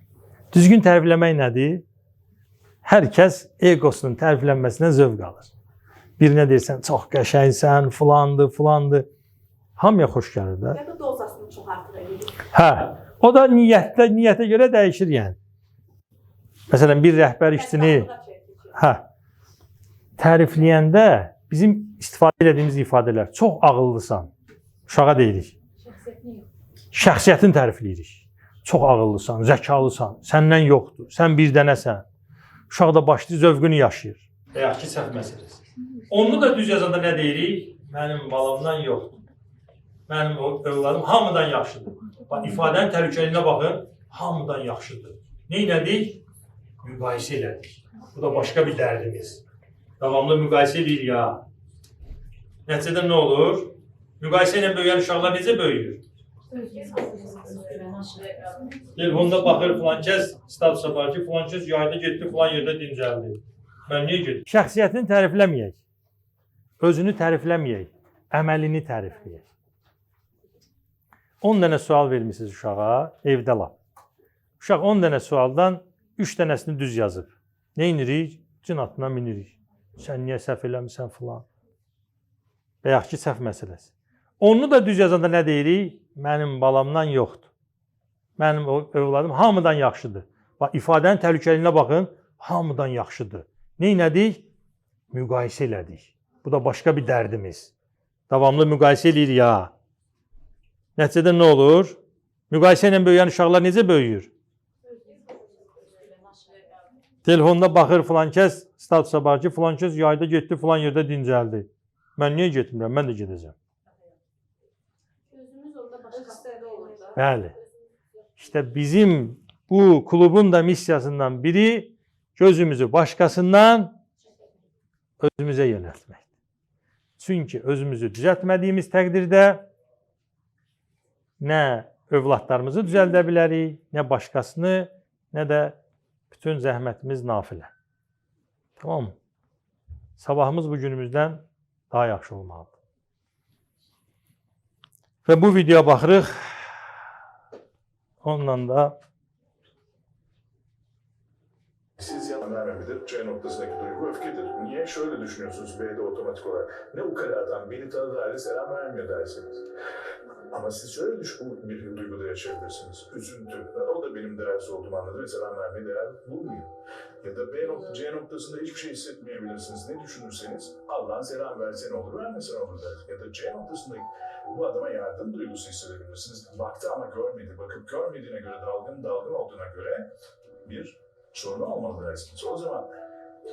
A: Düzgün tərifləmək nədir? Hər kəs egosunun təriflənməsindən zövq alır. Birinə deyirsən, çox qəşəngsən, filandır. Hamıya xoş gəlir də.
I: Ya da dozasını çox artıq edir.
A: Hə, o da niyyətə görə dəyişir yəni. Məsələn, bir rəhbər işçini tərifləyəndə bizim istifadə edədiyimiz ifadələr çox ağıllısan, uşağa deyirik. Şəxsiyyətini tərifləyirik. Çox ağıllısan, zəkalısan, səndən yoxdur, sən bir dənəsən. Uşaq da başlayır, zövqünü yaşayır. Deyək ki, səhv məsələsi. Onu da düz yazanda nə deyirik? Mənim balamdan yoxdur. Mənim övladım hamıdan yaxşıdır. İfadənin təhlükəliyinə baxın, hamıdan yaxşıdır. Neynədik? Müqayisə elədik. Bu da başqa bir dərdimiz. Davamlı müqayisə edir ya. Nəticədə nə olur? Müqayisə ilə böyüyən uşaqlar necə böyüyür? Telefonda baxır, filan kəs statusa var ki, filan kəs yayda getdi, filan yerdə dincəldi. Mən niyə gedim? Şəxsiyyətini tərifləməyək. Özünü tərifləməyək. Əməlini tərifləyək. 10 dənə sual vermişsiniz uşağa, evdə lap. Uşaq 10 dənə sualdan 3 dənəsini düz yazıb. Nə inirik? Cin atına minirik. Sən niyə səhv eləmirsən filan? Və yaxşı ki, səhv məsələsi. Onu da düz yazanda nə deyirik? Mənim balamdan yoxdur. Mənim övladım hamıdan yaxşıdır. İfadənin təhlükəliyinə baxın, hamıdan yaxşıdır. Neynədik? Müqayisə elədik. Bu da başqa bir dərdimiz. Davamlı müqayisə eləyirik ya. Nəticədə nə olur? Müqayisə ilə böyüyən uşaqlar necə böyüyür? Telefonda baxır filan kəs statusa var ki, filan kəs yayda getdi, filan yerdə dincəldi. Mən niyə getmirəm? Mən də gedəcəm.
E: Gözümüz orada başqa olur da.
A: Bəli. İşte bizim bu klubun da missiyasından biri gözümüzü başkasından özümüzə yönəltməkdir. Çünki özümüzü düzəltmədiyimiz təqdirdə nə övladlarımızı düzəldə bilərik, nə başqasını, nə də bütün zəhmətimiz nafilə. Tamam mı? Sabahımız bu günümüzdən daha yaxşı olmalıdır. Və bu videoya baxırıq. Ondan da
J: siz vermemidir. C noktasındaki duygu öfkedir. Niye? Şöyle düşünüyorsunuz B'de otomatik olarak. Ne ukaladan beni tanıdığı halde selam vermiyor dersiniz. Ama siz şöyle bir duyguda yaşayabilirsiniz. Üzüntü. O da benim değersiz olduğumu anladı ve selam vermeye değer bulmuyor. Ya da C noktasında hiçbir şey hissetmeyebilirsiniz. Ne düşünürseniz Allah'ın selam versen olur, vermesen olur der. Ya da C noktasında bu adama yardım duygusu hissedebilirsiniz. Baktı ama görmedi. Bakıp görmediğine göre dalgın olduğuna göre bir sorunu olmalı dersiniz. O zaman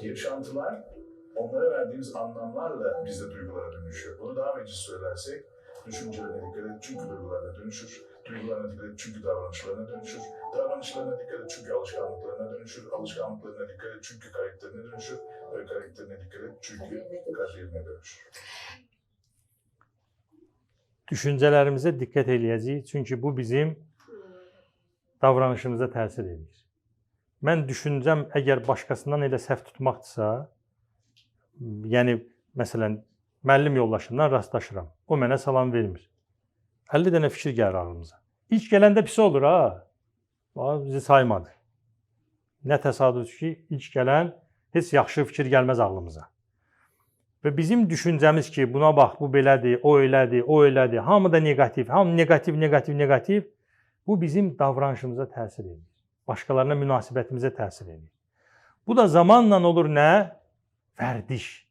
J: yaşantılar onlara verdiğimiz anlamlarla bizde duygulara dönüşüyor. Bunu daha veciz söylersek düşüncelerine dikkat et çünkü duygularına dönüşür. Duygularına dikkat et çünkü davranışlarına dönüşür. Davranışlarına dikkat et çünkü alışkanlıklarına dönüşür. Alışkanlıklarına dikkat et çünkü karakterine dönüşür. Ve karakterine dikkat et çünkü kariyerine dönüşür.
A: düşüncələrimizə diqqət eləyəcəyik. Çünki bu bizim davranışımıza təsir edir. Mən düşüncəm əgər başqasından elə səhv tutmaqdırsa, yəni məsələn müəllim yoldaşımdan rastlaşıram. O mənə salam vermir. 50 dənə fikir gəlir ağlımıza. İlk gələndə pis olur ha. Bizi saymadı. Nə təsadüf ki, ilk gələn heç yaxşı fikir gəlməz ağlımıza. Və bizim düşüncəmiz ki, buna bax, bu belədir, o elədir, o elədir. Hamı da negativ, hamı negativ. Bu bizim davranışımıza təsir edir. Başqalarına münasibətimizə təsir edir. Bu da zamanla olur nə? Vərdiş.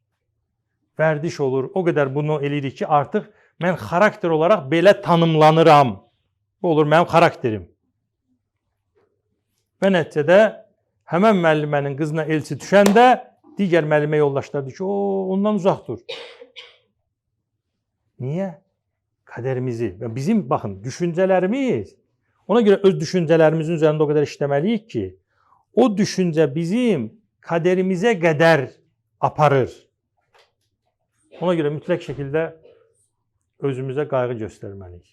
A: Vərdiş olur. O qədər bunu eləyirik ki, artıq mən xarakter olaraq belə tanımlanıram. Bu olur mənim xarakterim. Və nəticədə həmən müəllimənin qızına elçi düşəndə digər müəllimə yoldaşlar deyir ki, ondan uzaq dur. Niyə? Qədərimizi. Bizim, baxın, düşüncələrimiz, ona görə öz düşüncələrimizin üzərində o qədər işləməliyik ki, o düşüncə bizim qədərimizə qədər aparır. Ona görə mütləq şəkildə özümüzə qayğı göstərməliyik.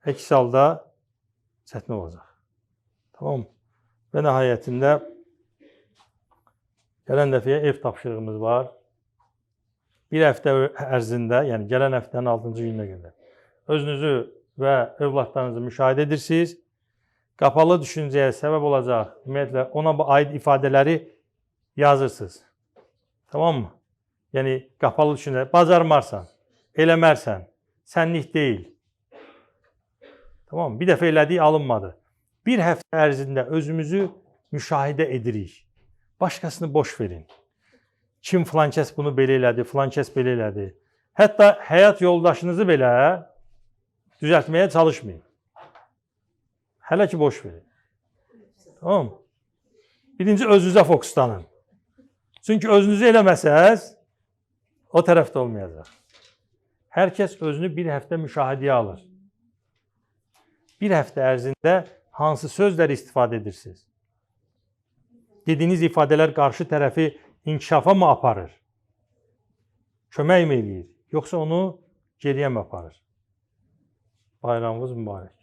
A: Əks halda çətin olacaq. Tamam mı? Və nəhayətində gələn dəfəyə ev tapşırığımız var. Bir həftə ərzində, yəni gələn həftənin 6-cı gününə qədər özünüzü və övladlarınızı müşahidə edirsiniz. Qapalı düşüncəyə səbəb olacaq, ümumiyyətlə ona aid ifadələri yazırsınız. Tamam mı? Yəni qapalı düşüncə, bacarmarsan, eləmərsən, sənlik deyil. Tamam mı? Bir dəfə elədiyi alınmadı. Bir həftə ərzində özümüzü müşahidə edirik. Başqasını boş verin. Kim filan kəs bunu belə elədi, filan kəs belə elədi. Hətta həyat yoldaşınızı belə düzəltməyə çalışmayın. Hələ ki boş verin. Tamam mı? Birinci özünüzə fokuslanın. Çünki özünüzü eləməsəz o tərəfdə olmayacaq. Hər kəs özünü bir həftə müşahidəyə alır. Bir həftə ərzində hansı sözləri istifadə edirsiniz? Dediyiniz ifadələr qarşı tərəfi inkişafa mı aparır? Kömək mi eləyir? Yoxsa onu geriyə mi aparır? Bayramınız mübarək.